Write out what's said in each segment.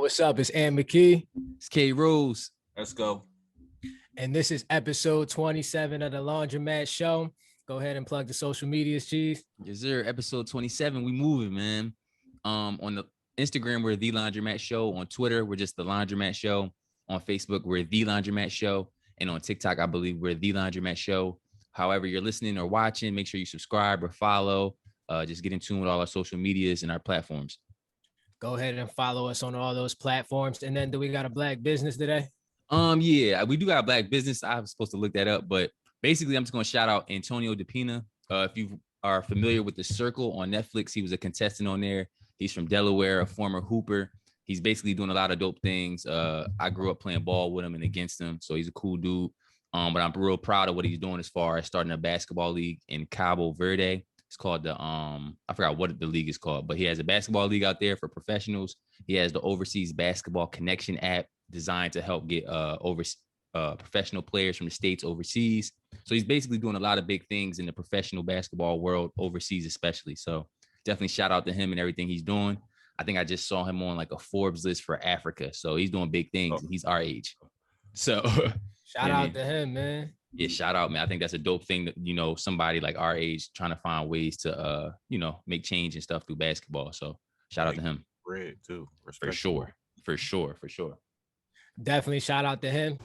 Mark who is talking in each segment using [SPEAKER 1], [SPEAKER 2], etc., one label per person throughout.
[SPEAKER 1] what's up? It's Ann McKee.
[SPEAKER 2] It's K Rose.
[SPEAKER 3] Let's go.
[SPEAKER 1] And this is episode 27 of the Laundromat Show. Go ahead and plug the social medias, Chief.
[SPEAKER 2] Yes, sir. Episode 27. We moving, man. On the Instagram, we're The Laundromat Show. On Twitter, we're just The Laundromat Show. On Facebook, we're The Laundromat Show. And on TikTok, I believe we're The Laundromat Show. However you're listening or watching, make sure you subscribe or follow. Just get in tune with all our social medias and our platforms.
[SPEAKER 1] Go ahead and follow us on all those platforms. And then do we got a black business today?
[SPEAKER 2] Yeah, we do got a black business. I was supposed to look that up, but basically I'm just going to shout out Antonio Depina. If you are familiar with The Circle on Netflix, he was a contestant on there. He's from Delaware, a former hooper. He's basically doing a lot of dope things. I grew up playing ball with him and against him, so he's a cool dude. But I'm real proud of what he's doing as far as starting a basketball league in Cabo Verde. It's called the I forgot what the league is called, but he has a basketball league out there for professionals. He has the Overseas Basketball Connection app designed to help get professional players from the States overseas. So he's basically doing a lot of big things in the professional basketball world overseas, especially. So definitely shout out to him and everything he's doing. I think I just saw him on like a Forbes list for Africa. So he's doing big things. And he's our age. So
[SPEAKER 1] shout out to him, man.
[SPEAKER 2] Yeah, shout out, man. I think that's a dope thing that, somebody like our age trying to find ways to, make change and stuff through basketball. So shout out to him.
[SPEAKER 3] Red too.
[SPEAKER 2] For sure.
[SPEAKER 1] Definitely shout out to him.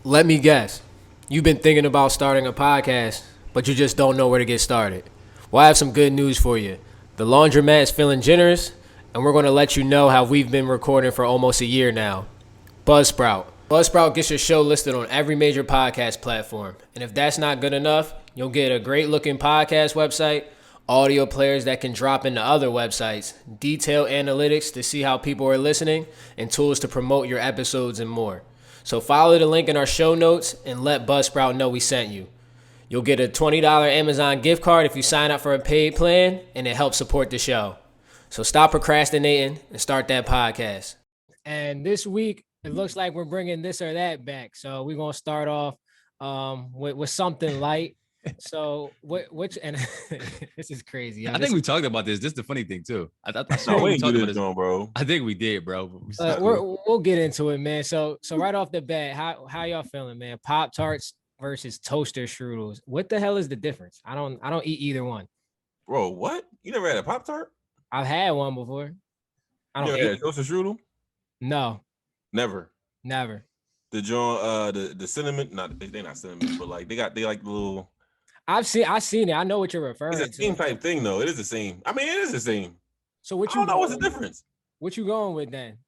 [SPEAKER 1] Let me guess. You've been thinking about starting a podcast, but you just don't know where to get started. Well, I have some good news for you. The Laundromat is feeling generous, and we're going to let you know how we've been recording for almost a year now. Buzzsprout. Buzzsprout gets your show listed on every major podcast platform. And if that's not good enough, you'll get a great-looking podcast website, audio players that can drop into other websites, detailed analytics to see how people are listening, and tools to promote your episodes and more. So follow the link in our show notes and let Buzzsprout know we sent you. You'll get a $20 Amazon gift card if you sign up for a paid plan, and it helps support the show. So stop procrastinating and start that podcast. And this week, it looks like we're bringing this or that back. So we're going to start off with something light. So which and this is crazy.
[SPEAKER 2] I think we talked about this. This is the funny thing too. I
[SPEAKER 3] saw we talked about this, bro.
[SPEAKER 2] I think we did, bro.
[SPEAKER 1] We'll get into it, man. So right off the bat, how y'all feeling, man? Pop-Tarts versus toaster strudels. What the hell is the difference? I don't eat either one.
[SPEAKER 3] Bro, what? You never had a Pop-Tart?
[SPEAKER 1] I've had one before.
[SPEAKER 3] I don't had a toaster strudel?
[SPEAKER 1] No.
[SPEAKER 3] Never.
[SPEAKER 1] The
[SPEAKER 3] John, the cinnamon, they're not cinnamon, but like they like little.
[SPEAKER 1] I've seen it. I know what you're referring to.
[SPEAKER 3] It's a same type thing though. It is the same. I mean, it is the same.
[SPEAKER 1] So what
[SPEAKER 3] I don't know what's the difference.
[SPEAKER 1] What you going with then?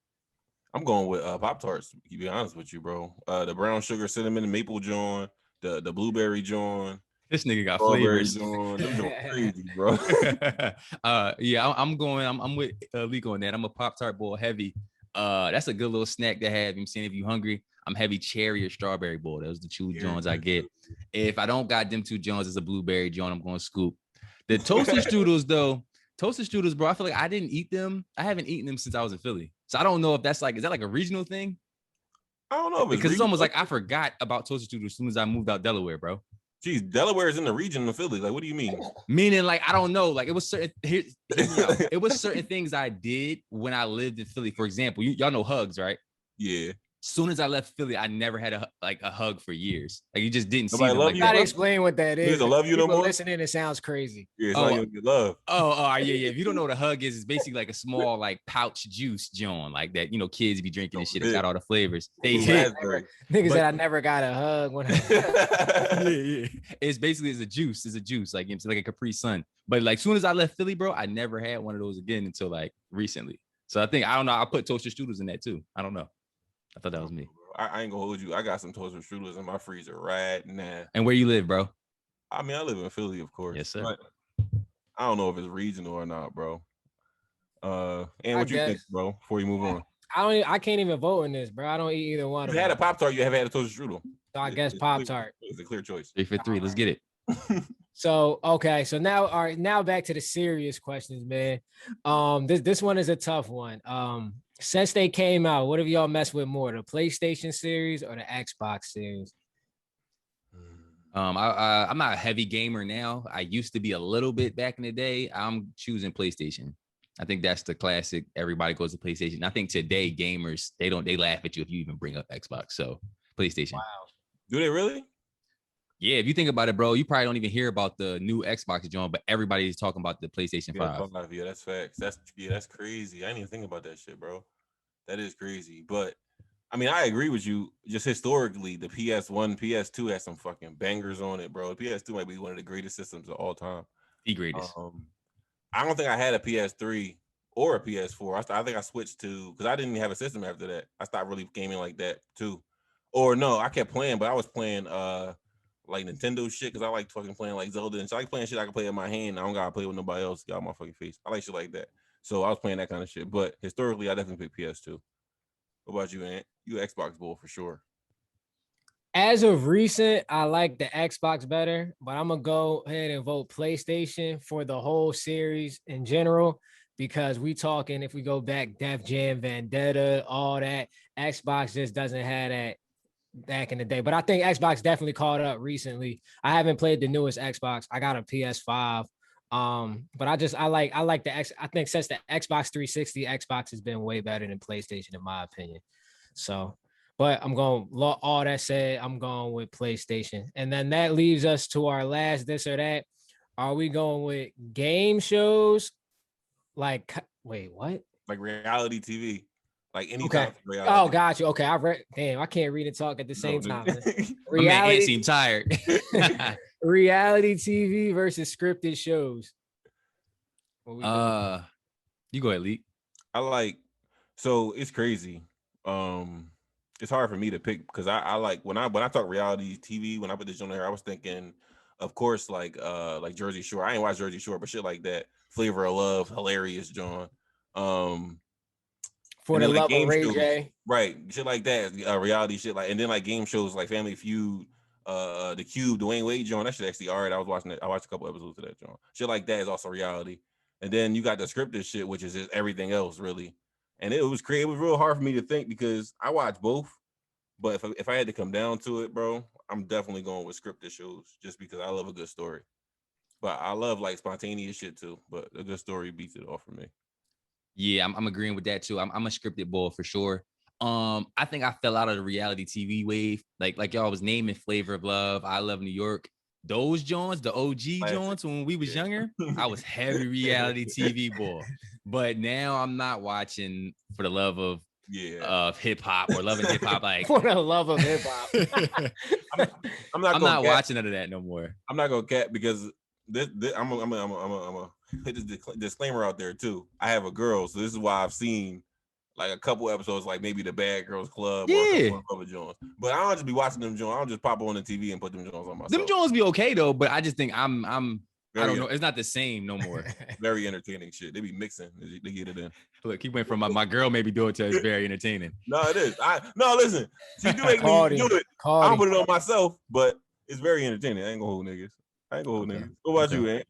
[SPEAKER 3] I'm going with Pop-Tarts. To be honest with you, bro. The brown sugar, cinnamon, and maple John, the blueberry John.
[SPEAKER 2] This nigga got flavors.
[SPEAKER 3] John. Them crazy, bro.
[SPEAKER 2] Yeah, I'm with Liko on that. I'm a Pop-Tart boy heavy. That's a good little snack to have. I'm saying if you hungry, I'm heavy cherry or strawberry bowl. Those are the two Johns I get. If I don't got them two Johns, it's a blueberry John. I'm going to scoop. The toaster strudels though, bro. I feel like I didn't eat them. I haven't eaten them since I was in Philly. So I don't know if that's is that like a regional thing?
[SPEAKER 3] I don't know.
[SPEAKER 2] Because it's almost like I forgot about toaster strudels as soon as I moved out Delaware, bro.
[SPEAKER 3] Geez, Delaware is in the region of Philly. Like, what do you mean?
[SPEAKER 2] Meaning, like, I don't know. Like, it was certain it was certain things I did when I lived in Philly. For example, y'all know hugs, right?
[SPEAKER 3] Yeah.
[SPEAKER 2] Soon as I left Philly, I never had a hug for years. Like, you just didn't see them.
[SPEAKER 3] Nobody
[SPEAKER 1] You gotta explain what that is.
[SPEAKER 3] He doesn't love you no more.
[SPEAKER 1] Listening, it sounds crazy.
[SPEAKER 3] Yeah, it's like you love.
[SPEAKER 2] Yeah. If you don't know what a hug is, it's basically like a small like pouch juice, John, like that. Kids be drinking and shit. It's got all the flavors.
[SPEAKER 1] Niggas said I never got a hug when
[SPEAKER 2] yeah. It's basically a juice. It's a juice, like it's like a Capri Sun. But like soon as I left Philly, bro, I never had one of those again until like recently. So I don't know. I put toaster strudels in that too. I don't know. I thought that was me.
[SPEAKER 3] I ain't gonna hold you. I got some toaster strudels in my freezer right now.
[SPEAKER 2] And where you live, bro?
[SPEAKER 3] I mean, I live in Philly, of course.
[SPEAKER 2] Yes, sir.
[SPEAKER 3] But I don't know if it's regional or not, bro. And what you think, bro? Before you move on,
[SPEAKER 1] I can't even vote in this, bro. I don't eat either one.
[SPEAKER 3] You had a Pop-Tart. You have had a toaster strudel.
[SPEAKER 1] So I guess Pop-Tart.
[SPEAKER 3] It's a clear choice.
[SPEAKER 2] 3 for 3. Let's get it.
[SPEAKER 1] So okay, so now back to the serious questions, man. This one is a tough one. Since they came out, what have y'all messed with more, the PlayStation series or the Xbox series?
[SPEAKER 2] I'm not a heavy gamer now. I used to be a little bit back in the day. I'm choosing PlayStation. I think that's the classic. Everybody goes to PlayStation. I think today gamers, they laugh at you if you even bring up Xbox. So PlayStation.
[SPEAKER 1] Wow.
[SPEAKER 3] Do they really?
[SPEAKER 2] Yeah, if you think about it, bro, you probably don't even hear about the new Xbox joint, but everybody's talking about the PlayStation 5.
[SPEAKER 3] Yeah, that's facts. That's crazy. I didn't even think about that shit, bro. That is crazy. But I mean, I agree with you. Just historically, the PS1, PS2 has some fucking bangers on it, bro. The PS2 might be one of the greatest systems of all time.
[SPEAKER 2] The greatest.
[SPEAKER 3] I don't think I had a PS3 or a PS4. I think I switched to because I didn't have a system after that. I stopped really gaming like that too. Or no, I kept playing, but I was playing like Nintendo shit because I like fucking playing like Zelda and shit. I like playing shit I can play in my hand. I don't gotta play with nobody else. Get out my fucking face. I like shit like that. So I was playing that kind of shit. But historically, I definitely picked PS2. What about you, Ant? You Xbox bull for sure.
[SPEAKER 1] As of recent, I like the Xbox better, but I'm gonna go ahead and vote PlayStation for the whole series in general because we talking if we go back Def Jam, Vendetta, all that. Xbox just doesn't have that back in the day. But I think Xbox definitely caught up recently. I haven't played the newest Xbox. I got a PS5. But I like the X. I think since the Xbox 360, Xbox has been way better than PlayStation in my opinion. So, but I'm going all that said, I'm going with PlayStation. And then that leaves us to our last this or that. Are we going with game shows? Like, wait, what?
[SPEAKER 3] Like reality TV. Like any
[SPEAKER 1] Okay.
[SPEAKER 3] type of reality.
[SPEAKER 1] Oh, got you. Okay, damn, I can't read and talk at the same time.
[SPEAKER 2] My man Ant seem tired.
[SPEAKER 1] Reality TV versus scripted shows.
[SPEAKER 2] You go ahead, Lee.
[SPEAKER 3] I like, so it's crazy. It's hard for me to pick because I like when I talk reality TV, when I put this on there, I was thinking, of course, like Jersey Shore. I ain't watch Jersey Shore, but shit like that. Flavor of Love, hilarious, John.
[SPEAKER 1] For the love of Ray J.
[SPEAKER 3] Right, shit like that, reality shit like, and then like game shows like Family Feud, The Cube, Dwayne Wade, John. That shit actually alright. I was watching it. I watched a couple episodes of that, John. Shit like that is also reality. And then you got the scripted shit, which is just everything else, really. And it was real hard for me to think because I watch both. But if I had to come down to it, bro, I'm definitely going with scripted shows just because I love a good story. But I love like spontaneous shit too. But a good story beats it all for me.
[SPEAKER 2] Yeah, I'm agreeing with that too. I'm a scripted bull for sure. I think I fell out of the reality TV wave. Like y'all was naming Flavor of Love, I Love New York. Those joints, the OG joints when we was younger, I was heavy reality TV boy. But now I'm not watching for the love of hip hop or loving hip hop. Like
[SPEAKER 1] for the love of hip hop.
[SPEAKER 3] I'm
[SPEAKER 2] not watching none of that no more.
[SPEAKER 3] I'm not gonna cat because this I'm a put this disclaimer out there too. I have a girl, so this is why I've seen like a couple episodes, like maybe the Bad Girls Club or a couple other joints. But I don't just be watching them joints. I don't just pop on the TV and put them joints on myself.
[SPEAKER 2] Them joints be okay though, but I just think I don't know. It's not the same no more.
[SPEAKER 3] Very entertaining shit. They be mixing. They get it in.
[SPEAKER 2] Look, he went from my girl maybe do it to it's very entertaining.
[SPEAKER 3] No, it is. Listen. She do make me do it. I don't put it on myself, but it's very entertaining. I ain't gonna hold niggas. Niggas. What about you, Ant?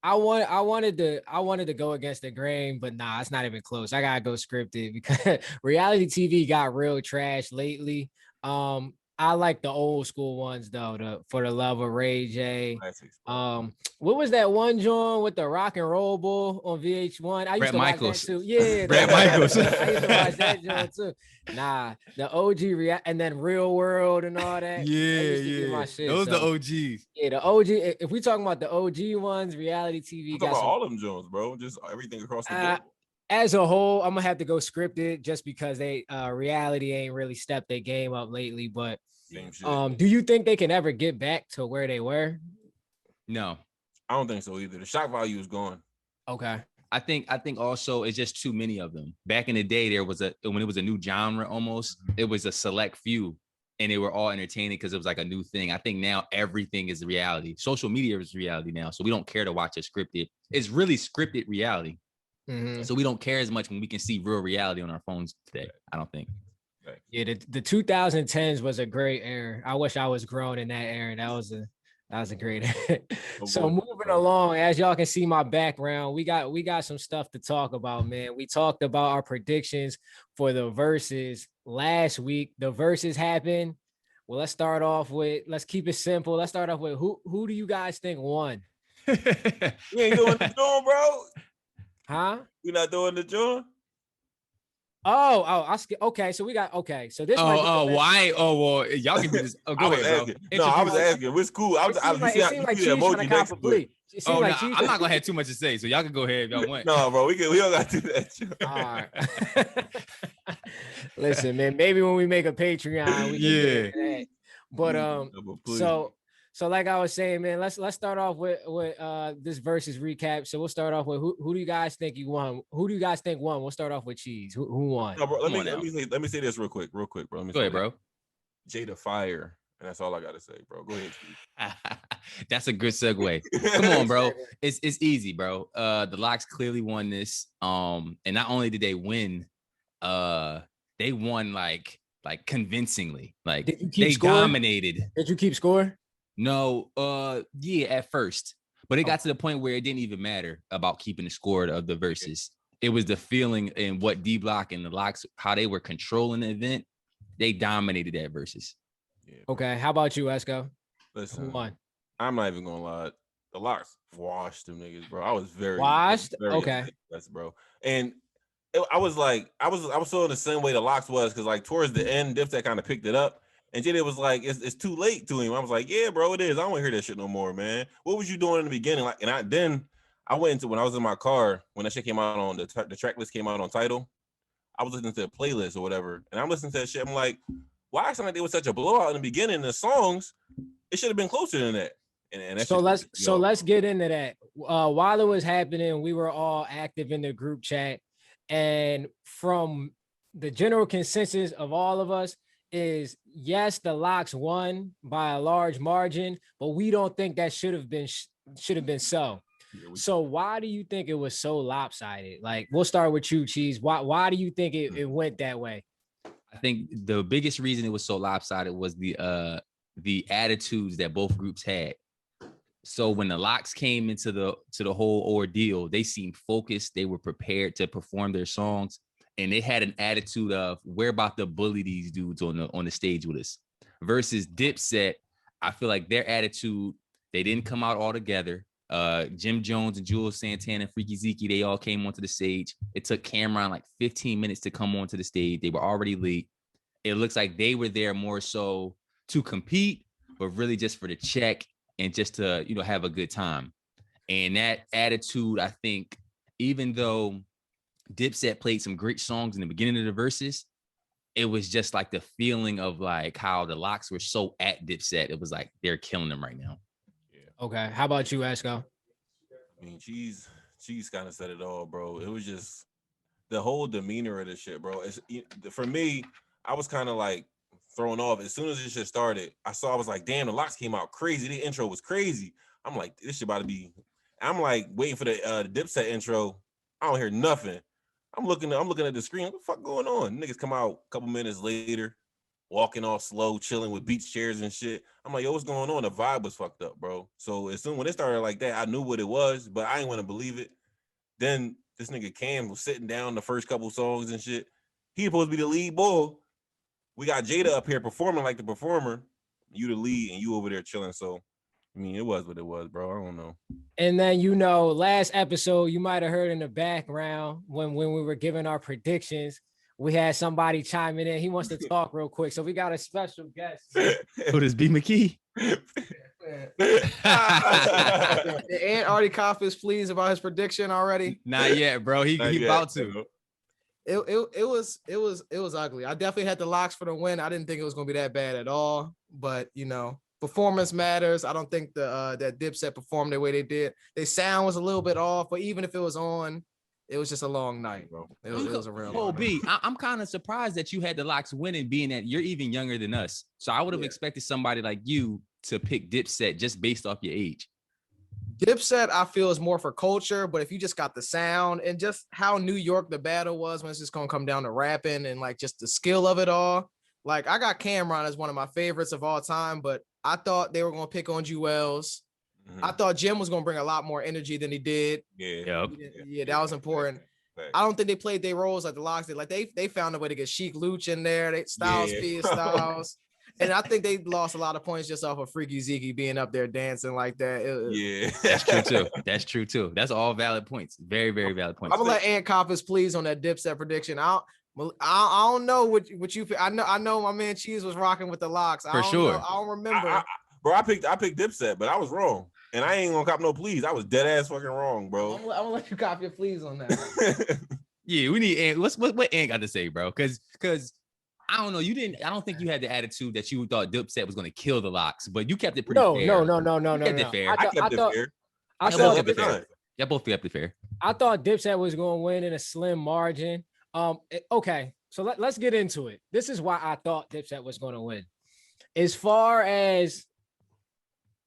[SPEAKER 1] I wanted to go against the grain, but nah, it's not even close. I gotta go scripted because reality TV got real trash lately. I like the old school ones though. For the Love of Ray J. What was that one joint with the Rock and Roll Bull on VH1? I used to watch that too. Yeah,
[SPEAKER 2] Brett Michaels.
[SPEAKER 1] I used to watch that joint too. Nah, the OG and then Real World and all that.
[SPEAKER 2] Yeah.
[SPEAKER 1] My shit,
[SPEAKER 2] those the OGs.
[SPEAKER 1] Yeah, the OG. If we talking about the OG ones, reality TV.
[SPEAKER 3] I'm talking about all of them joints, bro. Just everything across the board.
[SPEAKER 1] As a whole, I'm gonna have to go scripted just because they reality ain't really stepped their game up lately. But do you think they can ever get back to where they were?
[SPEAKER 2] No,
[SPEAKER 3] I don't think so either. The shock value is gone.
[SPEAKER 1] Okay.
[SPEAKER 2] I think also it's just too many of them. Back in the day, when it was a new genre almost, it was a select few and they were all entertaining because it was like a new thing. I think now everything is reality. Social media is reality now. So we don't care to watch a scripted. It's really scripted reality. Mm-hmm. So we don't care as much when we can see real reality on our phones today. I don't think.
[SPEAKER 1] Yeah, the 2010s was a great era. I wish I was grown in that era. That was a great era. So moving along, as y'all can see my background, we got some stuff to talk about, man. We talked about our predictions for the Verzuz last week. The Verzuz happened. Well, let's keep it simple. Let's start off with who do you guys think won?
[SPEAKER 3] You ain't doing the joint, bro.
[SPEAKER 1] Huh?
[SPEAKER 3] You not doing the joint?
[SPEAKER 1] Okay. So we got So this.
[SPEAKER 2] Why? Oh, well, y'all can do this. Oh, go ahead,
[SPEAKER 3] asking.
[SPEAKER 2] bro.
[SPEAKER 3] No, I was asking. It's cool.
[SPEAKER 1] It seemed like Cheese trying to cop a plea.
[SPEAKER 2] Oh, no, I'm not gonna have too much to say, so y'all can go ahead if y'all want.
[SPEAKER 3] No, bro, we don't got to do that.
[SPEAKER 1] All right. Listen, man. Maybe when we make a Patreon, we can get into that. But so like I was saying, man, let's start off with this versus recap. So we'll start off with who do you guys think you won? Who do you guys think won? We'll start off with Cheese. Who won?
[SPEAKER 3] No, bro, let me say this real quick, bro.
[SPEAKER 2] Go ahead, bro.
[SPEAKER 3] Jada Fire, and that's all I gotta say, bro. Go ahead, Cheese.
[SPEAKER 2] That's a good segue. Come on, bro. It's easy, bro. The Locks clearly won this. And not only did they win, they won like convincingly. Like they dominated.
[SPEAKER 1] Did you keep score?
[SPEAKER 2] No, yeah, at first, but it got to the point where it didn't even matter about keeping the score of the verses. It was the feeling and what D Block and the Locks, how they were controlling the event. They dominated that verses.
[SPEAKER 3] Yeah,
[SPEAKER 1] okay, how about you, Esco?
[SPEAKER 3] Listen,
[SPEAKER 1] who won?
[SPEAKER 3] I'm not even gonna lie. The Locks washed them niggas, bro. I was very
[SPEAKER 1] washed.
[SPEAKER 3] Okay, that's bro. And I was feeling the same way the Locks was because like towards the end, Dipset kind of picked it up. And Jada was like, it's too late to him. I was like, yeah, bro, it is. I don't want to hear that shit no more, man. What was you doing in the beginning? Like, and I went into when I was in my car when that shit came out on the track list came out on Tidal. I was listening to a playlist or whatever, and I'm listening to that shit. I'm like, why something like there was such a blowout in the beginning? The songs, it should have been closer than that. And
[SPEAKER 1] so let's get into that. While it was happening, we were all active in the group chat, and from the general consensus of all of us is yes, the Locks won by a large margin, but we don't think that should have been so. So why do you think it was so lopsided? Like, we'll start with you, Cheese. Why do you think it went that way?
[SPEAKER 2] I think the biggest reason it was so lopsided was the attitudes that both groups had. So when the Locks came into the whole ordeal, they seemed focused. They were prepared to perform their songs. And they had an attitude of we're about to bully these dudes on the stage with us. Versus Dipset, I feel like their attitude, they didn't come out all together. Jim Jones and Jules Santana and Freaky Zeke, they all came onto the stage. It took Cameron like 15 minutes to come onto the stage. They were already late. It looks like they were there more so to compete, but really just for the check and just to, have a good time. And that attitude, I think, even though Dipset played some great songs in the beginning of the verses, it was just like the feeling of like how the Locks were so at Dipset. It was like they're killing them right now.
[SPEAKER 3] Yeah.
[SPEAKER 1] Okay. How about you, Esco?
[SPEAKER 3] I mean, Cheese kind of said it all, bro. It was just the whole demeanor of this shit, bro. For me, I was kind of like thrown off. As soon as this shit started, I was like, damn, the Locks came out crazy. The intro was crazy. I'm like, this shit about to be. I'm like waiting for the Dipset intro. I don't hear nothing. I'm looking at the screen. What the fuck going on? Niggas come out a couple minutes later, walking all slow, chilling with beach chairs and shit. I'm like, yo, what's going on? The vibe was fucked up, bro. So as soon when it started like that, I knew what it was, but I didn't want to believe it. Then this nigga Cam was sitting down the first couple songs and shit. He supposed to be the lead boy. We got Jada up here performing like the performer. You the lead and you over there chilling. So I mean, it was what it was, bro. I don't know.
[SPEAKER 1] And then, last episode, you might have heard in the background when we were giving our predictions, we had somebody chiming in. He wants to talk real quick. So we got a special guest.
[SPEAKER 2] Who does B McKee?
[SPEAKER 4] The Ant already coughed his fleas about his prediction already.
[SPEAKER 2] Not yet, bro. He about to.
[SPEAKER 4] It was ugly. I definitely had the Locks for the win. I didn't think it was gonna be that bad at all. But performance matters. I don't think that Dipset performed the way they did. Their sound was a little bit off, but even if it was on, it was just a long night, bro. It was a real long
[SPEAKER 2] B, I'm kind of surprised that you had the Locks winning, being that you're even younger than us. So I would have expected somebody like you to pick Dipset just based off your age.
[SPEAKER 4] Dipset, I feel, is more for culture, but if you just got the sound and just how New York the battle was when it's just gonna come down to rapping and like just the skill of it all. Like, I got Cameron as one of my favorites of all time, but I thought they were gonna pick on Jewels. Mm-hmm. I thought Jim was gonna bring a lot more energy than he did.
[SPEAKER 3] Yeah,
[SPEAKER 4] that was important. I don't think they played their roles like the Locks did. Like they found a way to get Chic Luch in there. They Styles P, Styles. And I think they lost a lot of points just off of Freaky Zeke being up there dancing like that.
[SPEAKER 3] Yeah,
[SPEAKER 2] That's true too. That's true too. That's all valid points. Very, very valid points.
[SPEAKER 4] I'm gonna let Ant Compass please on that Dipset prediction. I don't know what you. I know my man Cheese was rocking with the locks.
[SPEAKER 2] For sure.
[SPEAKER 4] I don't remember.
[SPEAKER 3] Bro, I picked Dipset, but I was wrong, and I ain't gonna cop no please. I was dead ass fucking wrong, bro.
[SPEAKER 4] I'm gonna let you cop your please on that.
[SPEAKER 2] Yeah, we need Ant. What Ant got to say, bro? Because I don't know. I don't think you had the attitude that you thought Dipset was going to kill the locks, but you kept it pretty fair.
[SPEAKER 1] No.
[SPEAKER 2] You kept it fair.
[SPEAKER 3] I kept it fair.
[SPEAKER 1] I
[SPEAKER 2] Y'all both
[SPEAKER 1] thought
[SPEAKER 2] kept it fair. Y'all both kept it fair.
[SPEAKER 1] I thought Dipset was going to win in a slim margin. Okay, so let's get into it. This is why I thought Dipset was going to win. As far as,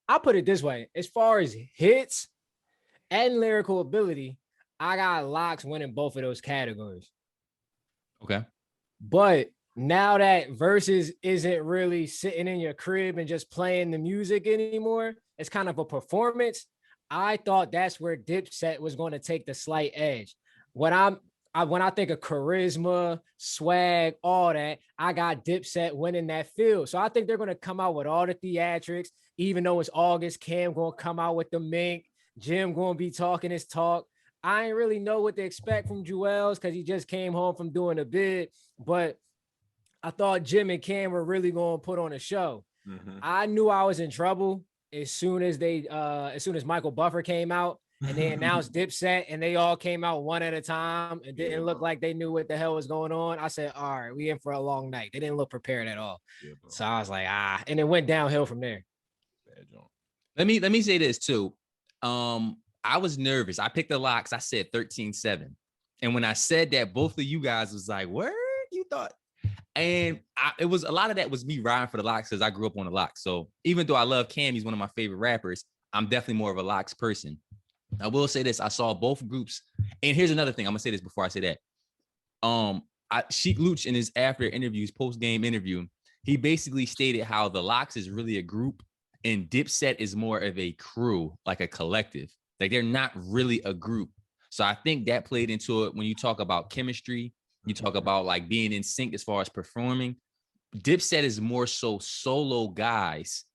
[SPEAKER 1] I'll put it this way, as far as hits and lyrical ability, I got Locks winning both of those categories.
[SPEAKER 2] Okay.
[SPEAKER 1] But now that Versus isn't really sitting in your crib and just playing the music anymore, it's kind of a performance. I thought that's where Dipset was going to take the slight edge. When I think of charisma, swag, all that, I got Dipset winning that field. So I think they're going to come out with all the theatrics, even though it's August. Cam going to come out with the mink. Jim going to be talking his talk. I ain't really know what to expect from Jewels because he just came home from doing a bid, but I thought Jim and Cam were really going to put on a show. Mm-hmm. I knew I was in trouble as soon as Michael Buffer came out and they announced Dipset and they all came out one at a time and didn't look like they knew what the hell was going on. I said, all right, we in for a long night. They didn't look prepared at all. Yeah, so I was like, and it went downhill from there.
[SPEAKER 2] Let me say this too. I was nervous. I picked the locks. I said 13-7. And when I said that, both of you guys was like, where you thought? And it was a lot of that was me riding for the locks because I grew up on the locks. So even though I love Cam, he's one of my favorite rappers, I'm definitely more of a locks person. I will say this. I saw both groups. And here's another thing. I'm going to say this before I say that. Sheik Luch in his after interviews, post-game interview, he basically stated how the locks is really a group and Dipset is more of a crew, like a collective. Like they're not really a group. So I think that played into it when you talk about chemistry, you talk about like being in sync as far as performing. Dipset is more so solo guys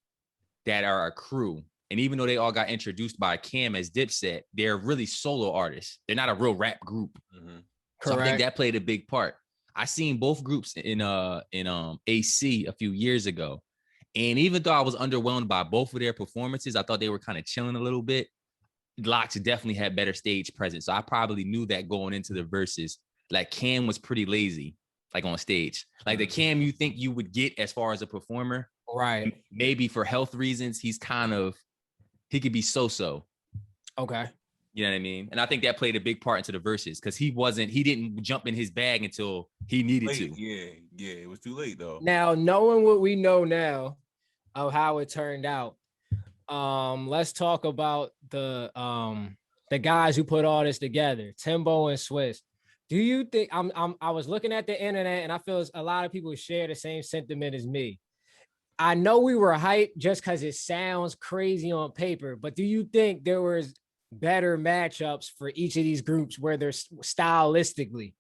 [SPEAKER 2] that are a crew. And even though they all got introduced by Cam as Dipset, they're really solo artists. They're not a real rap group. Mm-hmm. So I think that played a big part. I seen both groups in AC a few years ago. And even though I was underwhelmed by both of their performances, I thought they were kind of chilling a little bit. Locks definitely had better stage presence. So I probably knew that going into the verses. Like Cam was pretty lazy, like on stage. Like the Cam you think you would get as far as a performer.
[SPEAKER 1] Right.
[SPEAKER 2] Maybe for health reasons, he could be so-so.
[SPEAKER 1] Okay.
[SPEAKER 2] You know what I mean? And I think that played a big part into the verses because he didn't jump in his bag until he needed to.
[SPEAKER 3] Yeah, it was too late though.
[SPEAKER 1] Now, knowing what we know now of how it turned out, let's talk about the guys who put all this together, Timbo and Swiss. Do you think I was looking at the internet and I feel a lot of people share the same sentiment as me. I know we were hyped just because it sounds crazy on paper, but do you think there was better matchups for each of these groups where they're stylistically?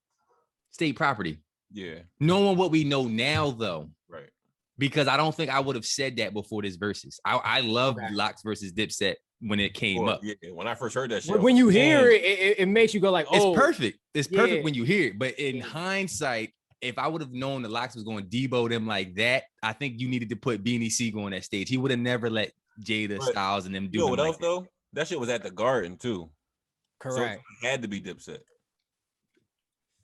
[SPEAKER 2] State property.
[SPEAKER 3] Yeah.
[SPEAKER 2] Knowing what we know now, though.
[SPEAKER 3] Right.
[SPEAKER 2] Because I don't think I would have said that before this versus. I love Locks versus Dipset when it came up.
[SPEAKER 3] Yeah, when I first heard that shit.
[SPEAKER 1] When you hear it makes you go like, oh.
[SPEAKER 2] It's perfect. It's perfect when you hear it. But in hindsight, if I would have known that Locks was going to debo them like that, I think you needed to put Beanie Sigel on that stage. He would have never let Jada, Styles, and them do it. You know
[SPEAKER 3] what else, though? That shit was at the Garden, too.
[SPEAKER 1] Correct.
[SPEAKER 3] So it had to be Dipset.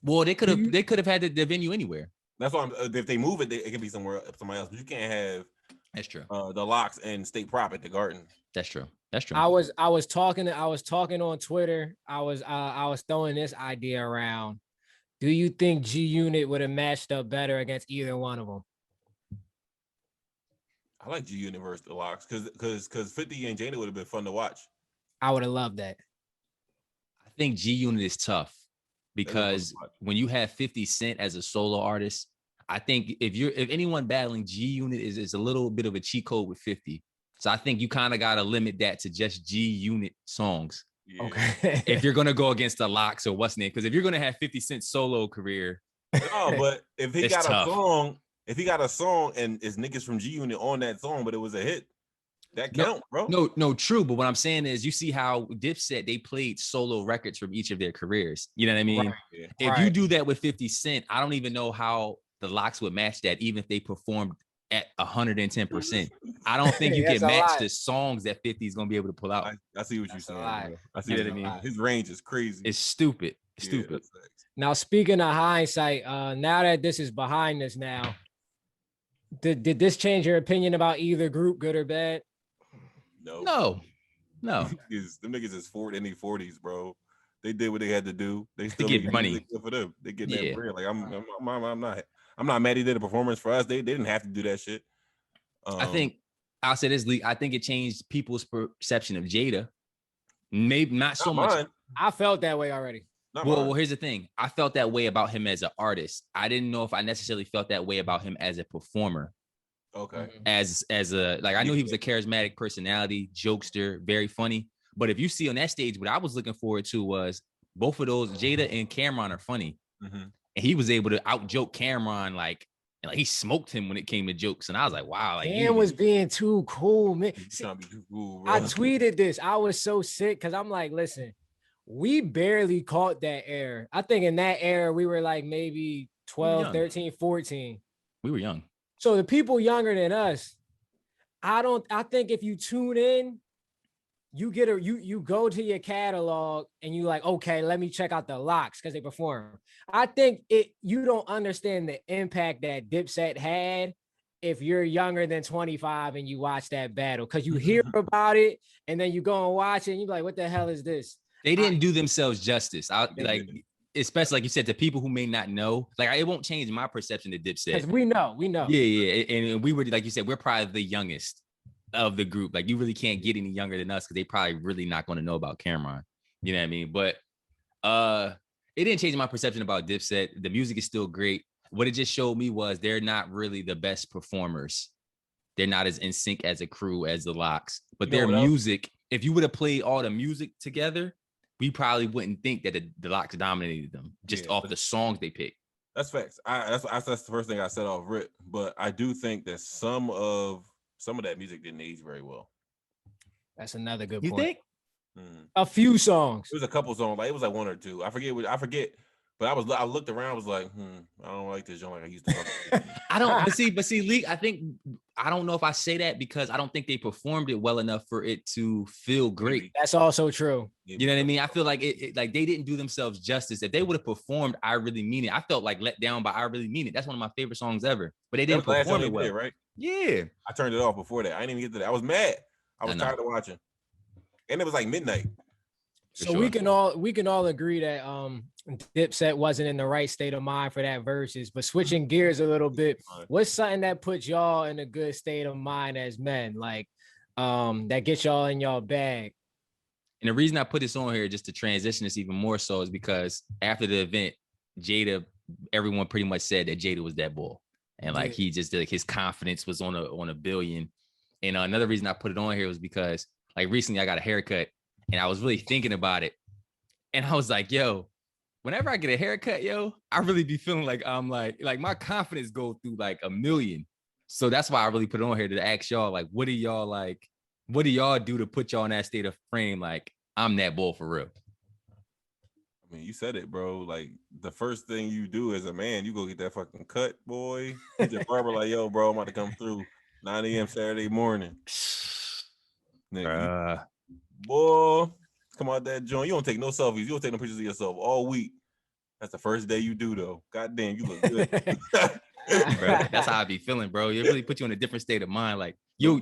[SPEAKER 2] Well, they could have had the venue anywhere.
[SPEAKER 3] That's why if they move it, it can be somewhere else. But you can't have.
[SPEAKER 2] That's true.
[SPEAKER 3] The Locks and State Prop at the Garden.
[SPEAKER 2] That's true. That's true.
[SPEAKER 1] I was talking on Twitter. I was throwing this idea around. Do you think G Unit would have matched up better against either one of them?
[SPEAKER 3] I like G Unit versus the Locks because 50 and Jada would have been fun to watch.
[SPEAKER 1] I would have loved that.
[SPEAKER 2] I think G Unit is tough because when you have 50 Cent as a solo artist, I think if anyone battling G Unit is a little bit of a cheat code with 50. So I think you kind of got to limit that to just G Unit songs.
[SPEAKER 3] Yeah.
[SPEAKER 1] Okay.
[SPEAKER 2] If you're going to go against the Locks or what's name, because if you're going to have 50 Cent solo career.
[SPEAKER 3] No, but if he got
[SPEAKER 2] tough.
[SPEAKER 3] a song if he got a song and it's niggas from G Unit on that song, but it was a hit, that count, bro.
[SPEAKER 2] No, true. But what I'm saying is, you see how Dipset, they played solo records from each of their careers. You know what I mean?
[SPEAKER 3] Right, yeah.
[SPEAKER 2] If you do that with 50 Cent, I don't even know how the Locks would match that, even if they performed at 110%. I don't think you can match the songs that 50 is gonna be able to pull out.
[SPEAKER 3] I see what you're saying. I see
[SPEAKER 2] what I mean.
[SPEAKER 3] His range is crazy.
[SPEAKER 2] It's stupid. Stupid.
[SPEAKER 1] Now, speaking of hindsight, now that this is behind us now, did this change your opinion about either group, good or bad?
[SPEAKER 2] No.
[SPEAKER 3] Them niggas is 40s, bro. They did what they had to do. They still
[SPEAKER 2] get money
[SPEAKER 3] for them. They get that bread. Like I'm not mad he did a performance for us. They didn't have to do that shit.
[SPEAKER 2] I think I'll say this, Lee. I think it changed people's perception of Jada. Maybe not so much.
[SPEAKER 3] Mine.
[SPEAKER 1] I felt that way already.
[SPEAKER 2] Well, here's the thing. I felt that way about him as an artist. I didn't know if I necessarily felt that way about him as a performer.
[SPEAKER 3] Okay.
[SPEAKER 2] As a like, I knew he was a charismatic personality, jokester, very funny. But if you see on that stage, what I was looking forward to was both of those, Jada and Cameron, are funny, and he was able to out joke Cameron, like he smoked him when it came to jokes, and I was like, wow, like
[SPEAKER 1] Cam was being too cool, man. See,
[SPEAKER 3] trying to be too cool, bro.
[SPEAKER 1] I tweeted this. I was so sick because I'm like, listen, we barely caught that era. I think in that era we were like maybe 12, 13, 14.
[SPEAKER 2] We were young.
[SPEAKER 1] So the people younger than us, I think if you tune in, you get you go to your catalog and you like, okay, let me check out the Locks because they perform. I think you don't understand the impact that Dipset had if you're younger than 25 and you watch that battle, because you hear about it and then you go and watch it and you're like, what the hell is this?
[SPEAKER 2] They didn't do themselves justice. Especially like you said, to people who may not know, like it won't change my perception of Dipset.
[SPEAKER 1] Because we know.
[SPEAKER 2] Yeah. And we were, like you said, we're probably the youngest of the group. Like you really can't get any younger than us because they probably really not going to know about Cameron. You know what I mean? But it didn't change my perception about Dipset. The music is still great. What it just showed me was they're not really the best performers. They're not as in sync as a crew as the Locks. But their music, if you would have played all the music together, we probably wouldn't think that the Locks dominated them just off the songs they picked.
[SPEAKER 3] That's facts. That's the first thing I said off rip. But I do think that some of that music didn't age very well.
[SPEAKER 1] That's another good point.
[SPEAKER 2] You think?
[SPEAKER 1] A few songs.
[SPEAKER 3] It was a couple songs. Like it was like one or two. I forget. But I looked around. I was like, I don't like this genre like I used to.
[SPEAKER 2] I don't. But see, Lee. I don't know if I say that because I don't think they performed it well enough for it to feel great.
[SPEAKER 1] That's also true.
[SPEAKER 2] You know what I mean? I feel like like they didn't do themselves justice. If they would have performed "I Really Mean It," I felt like let down by "I Really Mean It." That's one of my favorite songs ever. But they didn't perform it well,
[SPEAKER 3] right?
[SPEAKER 2] Yeah.
[SPEAKER 3] I turned it off before that. I didn't even get to that. I was mad. I was tired of watching, and it was like midnight.
[SPEAKER 1] So we can all agree that Dipset wasn't in the right state of mind for that versus. But switching gears a little bit, what's something that puts y'all in a good state of mind as men, like that gets y'all in y'all bag?
[SPEAKER 2] And the reason I put this on here just to transition this even more so is because after the event, everyone pretty much said that Jada was that bull, and like he just like his confidence was on a billion. And another reason I put it on here was because like recently I got a haircut. And I was really thinking about it. And I was like, yo, whenever I get a haircut, yo, I really be feeling like I'm like my confidence go through like a million. So that's why I really put it on here to ask y'all, like, what do y'all do to put y'all in that state of frame? Like, I'm that bull for real.
[SPEAKER 3] I mean, you said it, bro. Like, the first thing you do as a man, you go get that fucking cut, boy. Get your barber like, yo, bro, I'm about to come through 9 a.m. Saturday morning. Nigga, boy, come out that joint. You don't take no selfies. You don't take no pictures of yourself all week. That's the first day you do, though. God damn, you look good.
[SPEAKER 2] Bro, that's how I be feeling, bro. It really put you in a different state of mind. Like your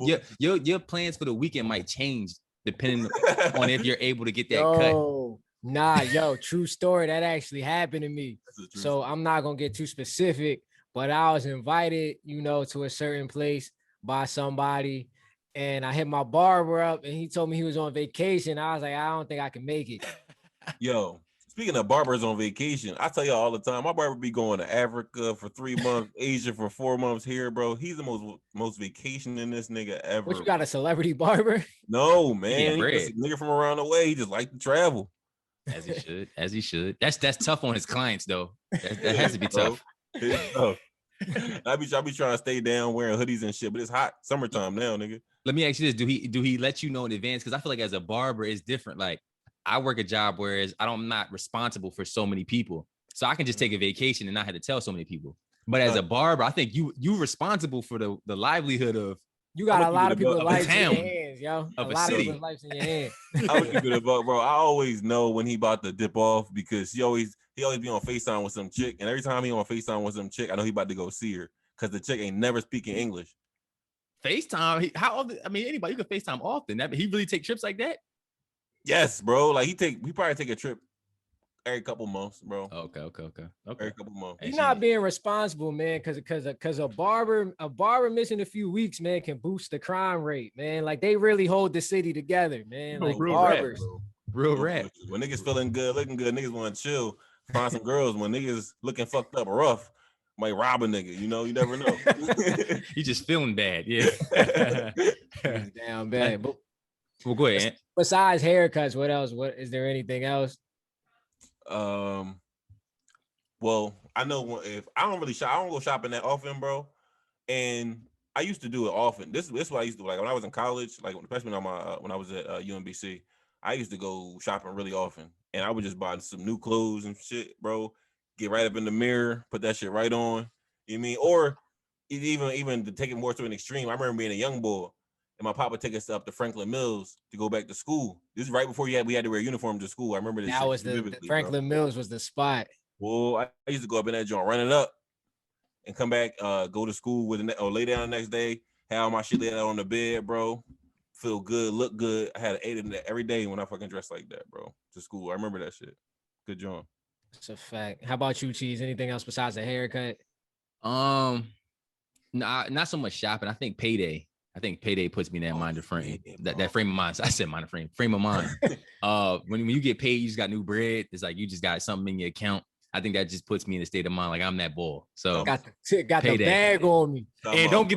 [SPEAKER 2] plans for the weekend might change depending on if you're able to get that cut.
[SPEAKER 1] Nah, true story. That actually happened to me. So I'm not gonna get too specific, but I was invited, to a certain place by somebody. And I hit my barber up and he told me he was on vacation. I was like, I don't think I can make it.
[SPEAKER 3] Yo, speaking of barbers on vacation, I tell y'all all the time, my barber be going to Africa for 3 months, Asia for 4 months here, bro. He's the most vacationing this nigga ever.
[SPEAKER 1] What, you got a celebrity barber?
[SPEAKER 3] No, man. He's a nigga from around the way. He just like to travel.
[SPEAKER 2] As he should. That's tough on his clients, though. That has to be tough.
[SPEAKER 3] It's tough. I be trying to stay down wearing hoodies and shit, but it's hot summertime now, nigga.
[SPEAKER 2] Let me ask you this: Do he let you know in advance? Because I feel like as a barber, it's different. Like I work a job whereas I'm not responsible for so many people, so I can just take a vacation and not have to tell so many people. But as a barber, I think you responsible for the livelihood of.
[SPEAKER 1] You got a lot of people's lives in
[SPEAKER 2] town,
[SPEAKER 1] your hands, yo.
[SPEAKER 2] of
[SPEAKER 1] a lot
[SPEAKER 2] city.
[SPEAKER 1] of people's lives in your hands.
[SPEAKER 3] I would keep it above, bro. I always know when he about to dip off because he always be on FaceTime with some chick, and every time he on FaceTime with some chick, I know he about to go see her because the chick ain't never speaking English.
[SPEAKER 2] FaceTime? How often? I mean, anybody you can FaceTime often. He really take trips like that?
[SPEAKER 3] Yes, bro. Like he probably take a trip every couple months, bro.
[SPEAKER 2] Okay.
[SPEAKER 3] Every couple months.
[SPEAKER 1] He's not being responsible, man, because a barber missing a few weeks, man, can boost the crime rate, man. Like they really hold the city together, man. Like
[SPEAKER 2] real
[SPEAKER 1] barbers.
[SPEAKER 2] Real rap.
[SPEAKER 3] When niggas feeling good, looking good, niggas want to chill, find some girls. When niggas looking fucked up or rough, might rob a nigga. You know, you never know.
[SPEAKER 2] He just feeling bad, yeah.
[SPEAKER 1] Down bad. But
[SPEAKER 2] well, go ahead.
[SPEAKER 1] besides haircuts, what else? What is there anything else?
[SPEAKER 3] Well, I know if I don't really shop, I don't go shopping that often, bro. And I used to do it often. This is what I used to do. Like when I was in college, like especially when I was at UMBC, I used to go shopping really often, and I would just buy some new clothes and shit, bro. Get right up in the mirror, put that shit right on. You know what I mean? Or even to take it more to an extreme. I remember being a young boy, and my papa take us up to Franklin Mills to go back to school. This is right before we had to wear uniforms to school. I remember this.
[SPEAKER 1] That was the Franklin Mills was the spot.
[SPEAKER 3] Well, I used to go up in that joint, run it up, and come back, go to school or lay down the next day, have all my shit laid out on the bed, bro. Feel good, look good. I had an 8 in that every day when I fucking dressed like that, bro. To school. I remember that shit. Good job.
[SPEAKER 1] It's a fact. How about you, Cheese? Anything else besides a haircut?
[SPEAKER 2] Nah, not so much shopping. I think payday. Puts me in that mind of frame. That frame of mind. I said mind of frame of mind. When you get paid, you just got new bread. It's like you just got something in your account. I think that just puts me in a state of mind like I'm that ball. So
[SPEAKER 1] got the bag on me.
[SPEAKER 2] And don't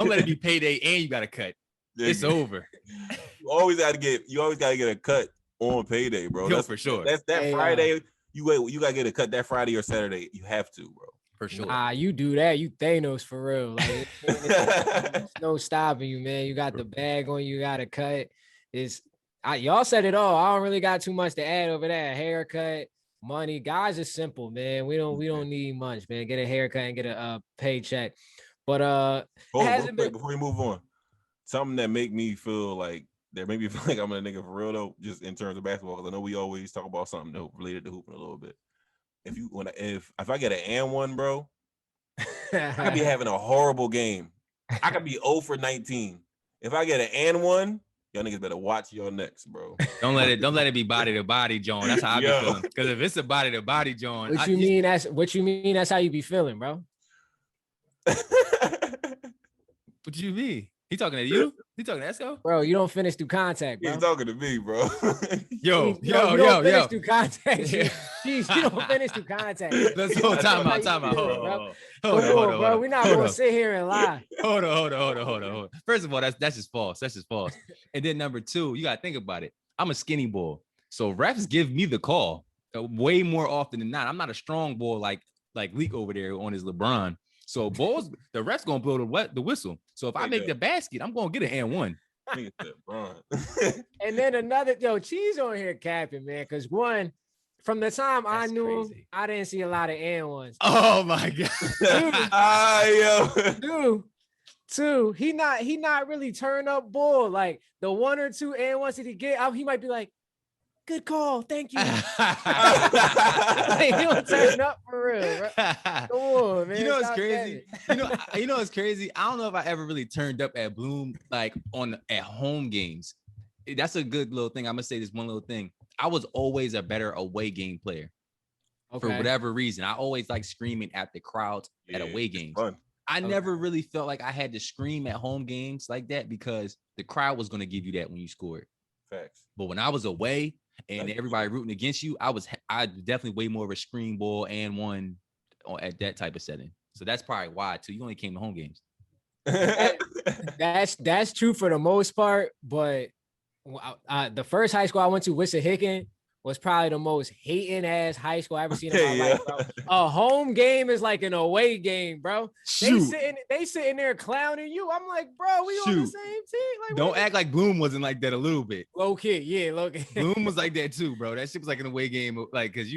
[SPEAKER 2] let it be payday and you got to cut. It's over.
[SPEAKER 3] You always gotta get a cut on payday, bro.
[SPEAKER 2] Yo, for sure.
[SPEAKER 3] That's that Friday. You gotta get a cut that Friday or Saturday. You have to, bro.
[SPEAKER 2] For sure.
[SPEAKER 1] You do that. You Thanos for real. Like there's no stopping you, man. You got the bag on. You got to cut. Y'all said it all. I don't really got too much to add over that. Haircut, money. Guys is simple, man. We don't need much, man. Get a haircut and get a paycheck. But
[SPEAKER 3] before we move on, something that make me feel like I'm a nigga for real though, just in terms of basketball, because I know we always talk about something though related to hooping a little bit. If I get an and one, bro, I could be having a horrible game. I could be 0 for 19. If I get an and one, y'all niggas better watch your necks, bro.
[SPEAKER 2] Don't let it be body to body, John. That's how I be feeling. Because if it's a body to body, John,
[SPEAKER 1] what you mean? That's how you be feeling, bro.
[SPEAKER 2] What do you mean? He talking to you? He talking to Esco?
[SPEAKER 1] Bro, you don't finish through contact, bro.
[SPEAKER 3] He's talking to me, bro.
[SPEAKER 2] yo.
[SPEAKER 1] Finish through contact. Jeez, you don't finish through contact.
[SPEAKER 2] Let's hold time out. Hold on,
[SPEAKER 1] bro. We're not gonna sit here and lie.
[SPEAKER 2] Hold on. First of all, that's just false. And then number two, you gotta think about it. I'm a skinny boy, so refs give me the call way more often than not. I'm not a strong boy like Leak over there on his LeBron. So balls, the refs gonna blow the whistle. So if I make the basket, I'm gonna get an and one.
[SPEAKER 1] And then another Cheese on here capping, man. Because one, from the time I knew him, I didn't see a lot of and ones.
[SPEAKER 2] Oh my
[SPEAKER 1] god. Two, he not really turn up bull. Like the 1 or 2 and ones that he get, he might be like, good call, thank you. He don't turn up for real, bro. Come on, man.
[SPEAKER 2] You know what's crazy? You know what's crazy? I don't know if I ever really turned up at Bloom like at home games. That's a good little thing. I'm gonna say this one little thing. I was always a better away game player. For whatever reason. I always like screaming at the crowds at away games.
[SPEAKER 3] Fun.
[SPEAKER 2] I never really felt like I had to scream at home games like that because the crowd was gonna give you that when you scored.
[SPEAKER 3] Facts.
[SPEAKER 2] But when I was away and everybody rooting against you, I definitely way more of a screen ball and one at that type of setting. So that's probably why too. You only came to home games.
[SPEAKER 1] That's true for the most part, but the first high school I went to, Wissahickon, was probably the most hating ass high school I ever seen in
[SPEAKER 3] Okay,
[SPEAKER 1] my life, bro. A home game is like an away game, bro.
[SPEAKER 2] Shoot.
[SPEAKER 1] They sitting there clowning you. I'm like, bro, we on the
[SPEAKER 2] Shoot.
[SPEAKER 1] same team. Like,
[SPEAKER 2] Don't act like Bloom wasn't like that a little bit.
[SPEAKER 1] low key, yeah, low key.
[SPEAKER 2] Bloom was like that too, bro. That shit was like an away game, like, cause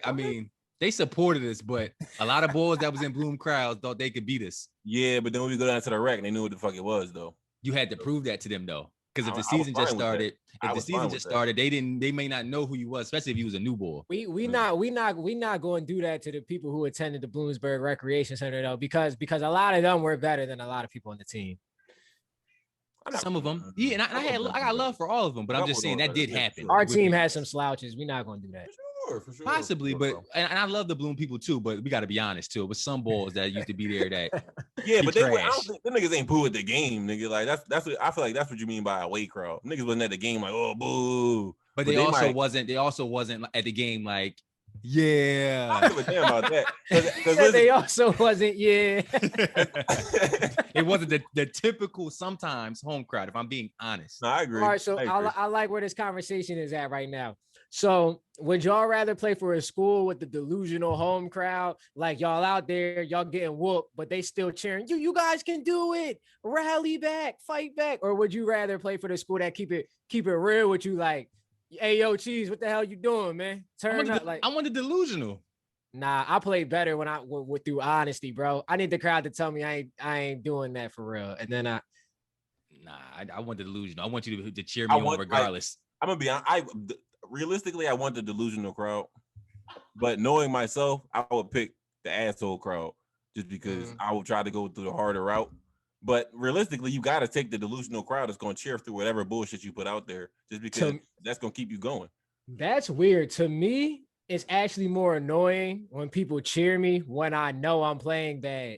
[SPEAKER 2] I mean, they supported us, but a lot of boys that was in Bloom crowds thought they could beat us.
[SPEAKER 3] Yeah, but then when we go down to the rack, they knew what the fuck it was though.
[SPEAKER 2] You had to prove that to them though, because if the
[SPEAKER 3] I was
[SPEAKER 2] season just
[SPEAKER 3] fine with
[SPEAKER 2] started,
[SPEAKER 3] that.
[SPEAKER 2] if the season just started, they may not know who you was, especially if you was a new boy.
[SPEAKER 1] We not going to do that to the people who attended the Bloomsburg Recreation Center though, because a lot of them were better than a lot of people on the team.
[SPEAKER 2] Some of them, yeah, and I got love for all of them, but I'm just saying that did happen.
[SPEAKER 1] Our team has some slouches. We're not going to do that.
[SPEAKER 3] For sure.
[SPEAKER 2] Possibly, but and I love the Bloom people too, but we got to be honest too. With some balls that used to be there that
[SPEAKER 3] yeah, but I don't
[SPEAKER 2] trash.
[SPEAKER 3] think them niggas ain't boo at the game, nigga. Like that's what I feel like that's what you mean by away crowd. Niggas wasn't at the game like, oh boo.
[SPEAKER 2] But they also wasn't at the game like, yeah.
[SPEAKER 3] I don't give a damn about that.
[SPEAKER 1] Cause they also wasn't, yeah.
[SPEAKER 2] It wasn't the typical sometimes home crowd, if I'm being honest.
[SPEAKER 3] No, I agree.
[SPEAKER 1] All right, so I like where this conversation is at right now. So would y'all rather play for a school with the delusional home crowd, like y'all out there, y'all getting whooped, but they still cheering, you guys can do it, rally back, fight back? Or would you rather play for the school that keep it real with you, like, hey, yo, Cheese, what the hell you doing, man? Turn up. Like,
[SPEAKER 2] I want the delusional.
[SPEAKER 1] Nah, I play better when I with through honesty, bro. I need the crowd to tell me I ain't doing that for real. And then I
[SPEAKER 2] want the delusional. I want you to cheer me on regardless.
[SPEAKER 3] I'm gonna be honest. Realistically, I want the delusional crowd, but knowing myself, I would pick the asshole crowd just because I would try to go through the harder route. But realistically, you got to take the delusional crowd that's going to cheer through whatever bullshit you put out there, just because that's going to keep you going.
[SPEAKER 1] That's weird. To me, it's actually more annoying when people cheer me when I know I'm playing bad,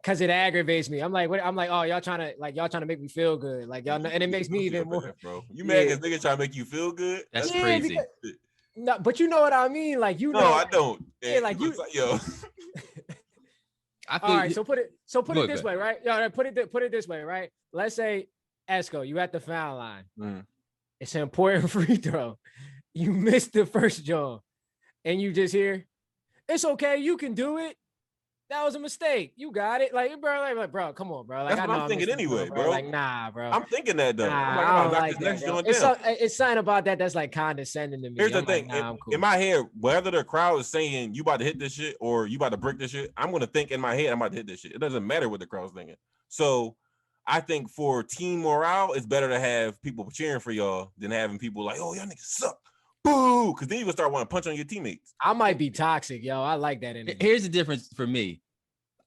[SPEAKER 1] because it aggravates me. I'm like, oh, y'all trying to make me feel good, like y'all know, and it makes me even more.
[SPEAKER 3] Bro, you mad because niggas trying to make you feel good?
[SPEAKER 2] That's crazy.
[SPEAKER 1] Because, no, but you know what I mean. Like, you know,
[SPEAKER 3] no, I don't.
[SPEAKER 1] Yeah, like you.
[SPEAKER 3] Yo.
[SPEAKER 1] All right, so put it this way, right? Yo, put it this way, right? Let's say Esco, you at the foul line. It's an important free throw. You missed the first jump, and you just hear, "It's okay, you can do it. That was a mistake. You got it." Like, bro, come on, bro. Like,
[SPEAKER 3] that's what I'm thinking anyway, bro.
[SPEAKER 1] Like, nah, bro.
[SPEAKER 3] I'm thinking that though.
[SPEAKER 1] Nah, it's something about that that's like condescending to me.
[SPEAKER 3] Here's the thing. Like, nah, cool. In my head, whether the crowd is saying you about to hit this shit or you about to brick this shit, I'm gonna think in my head I'm about to hit this shit. It doesn't matter what the crowd's thinking. So I think for team morale, it's better to have people cheering for y'all than having people like, oh, y'all niggas suck. Boo! Because then you gonna start wanting to punch on your teammates.
[SPEAKER 1] I might be toxic, yo. I like that energy.
[SPEAKER 2] Here's the difference for me.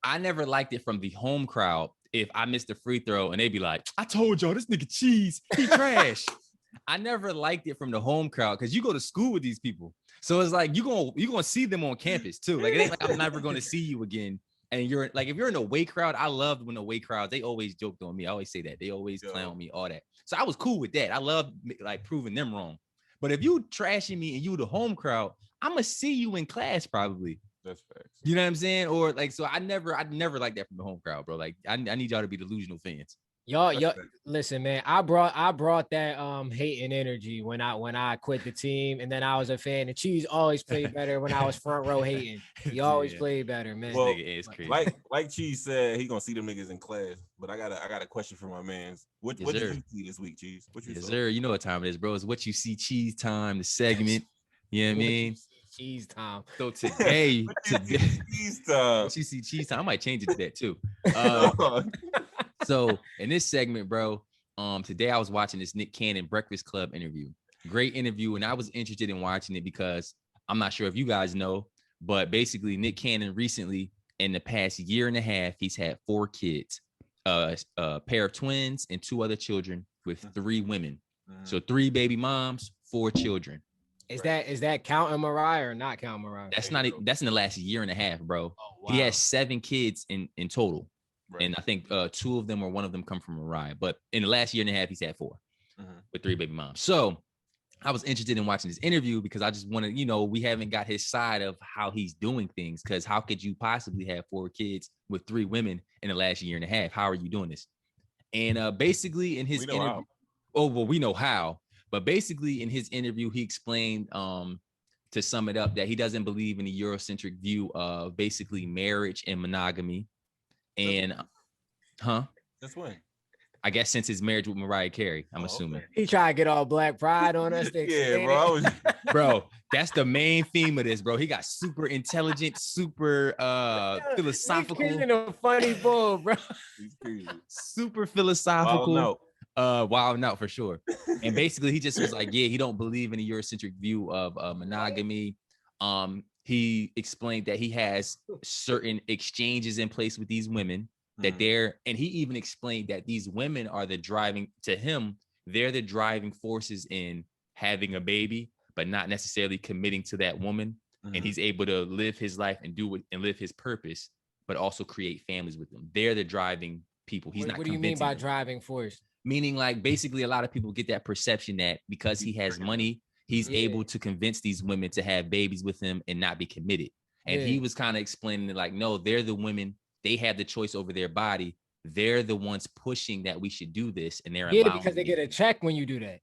[SPEAKER 2] I never liked it from the home crowd if I missed a free throw and they'd be like, I told y'all this nigga Cheese, he trash. I never liked it from the home crowd because you go to school with these people. So it's like you're gonna see them on campus too. Like, it ain't like I'm never gonna see you again. And you're like, if you're in a away crowd, I loved when the away crowds, they always joked on me. I always say that. They always clown me, all that. So I was cool with that. I love like proving them wrong. But if you trashing me and you the home crowd, I'm gonna see you in class probably.
[SPEAKER 3] That's facts.
[SPEAKER 2] You know what I'm saying? Or like, so I never like that from the home crowd, bro. Like, I need y'all to be delusional fans.
[SPEAKER 1] Y'all, listen, man. I brought that hate and energy when I quit the team, and then I was a fan. And Cheese always played better when I was front row hating. He always played better, man.
[SPEAKER 3] Well,
[SPEAKER 2] nigga is crazy.
[SPEAKER 3] Like Cheese said, he gonna see them niggas in class. But I got a question for my mans. What did you see this week, Cheese? What you saw?
[SPEAKER 2] Sir. You know what time it is, bro. It's what you see Cheese time, the segment. You know what I mean?
[SPEAKER 1] Cheese time.
[SPEAKER 2] So today,
[SPEAKER 3] Cheese time.
[SPEAKER 2] What you see Cheese time. I might change it to that too. So in this segment, bro, today I was watching this Nick Cannon Breakfast Club interview. Great interview, and I was interested in watching it because I'm not sure if you guys know, but basically Nick Cannon recently, in the past year and a half, he's had 4 kids, a pair of twins and 2 other children with 3 women. So 3 baby moms, 4 children.
[SPEAKER 1] Is that counting Mariah or not counting Mariah?
[SPEAKER 2] That's in the last year and a half, bro.
[SPEAKER 1] Oh, wow.
[SPEAKER 2] He has 7 kids in total.
[SPEAKER 3] Right.
[SPEAKER 2] And I think 2 of them or 1 of them come from Mariah. But in the last year and a half, he's had 4 with 3 baby moms. So I was interested in watching this interview because I just wanted, we haven't got his side of how he's doing things. Because how could you possibly have 4 kids with 3 women in the last year and a half? How are you doing this? And basically in his interview, we know how. But basically, in his interview, he explained, to sum it up, that he doesn't believe in the Eurocentric view of basically marriage and monogamy. And,
[SPEAKER 3] That's when.
[SPEAKER 2] I guess since his marriage with Mariah Carey, I'm assuming.
[SPEAKER 3] Okay.
[SPEAKER 1] He tried to get all Black Pride on us.
[SPEAKER 3] Yeah, bro.
[SPEAKER 2] Bro, that's the main theme of this, bro. He got super intelligent, super philosophical.
[SPEAKER 1] Nick Cannon a funny bull, bro.
[SPEAKER 3] He's crazy.
[SPEAKER 2] Super philosophical.
[SPEAKER 3] Wow, no.
[SPEAKER 2] Wild out for sure. And basically, he just was like, yeah, he don't believe in a Eurocentric view of monogamy. He explained that he has certain exchanges in place with these women, that and he even explained that these women are the driving, to him, they're the driving forces in having a baby, but not necessarily committing to that woman. And he's able to live his life and do it and live his purpose, but also create families with them. They're the driving people. He's not.
[SPEAKER 1] What do you mean by driving force?
[SPEAKER 2] Meaning, like, basically, a lot of people get that perception that because he has money, he's able to convince these women to have babies with him and not be committed. And he was kind of explaining it like, no, they're the women. They have the choice over their body. They're the ones pushing that we should do this, and they're allowing
[SPEAKER 1] because they get a check when you do that.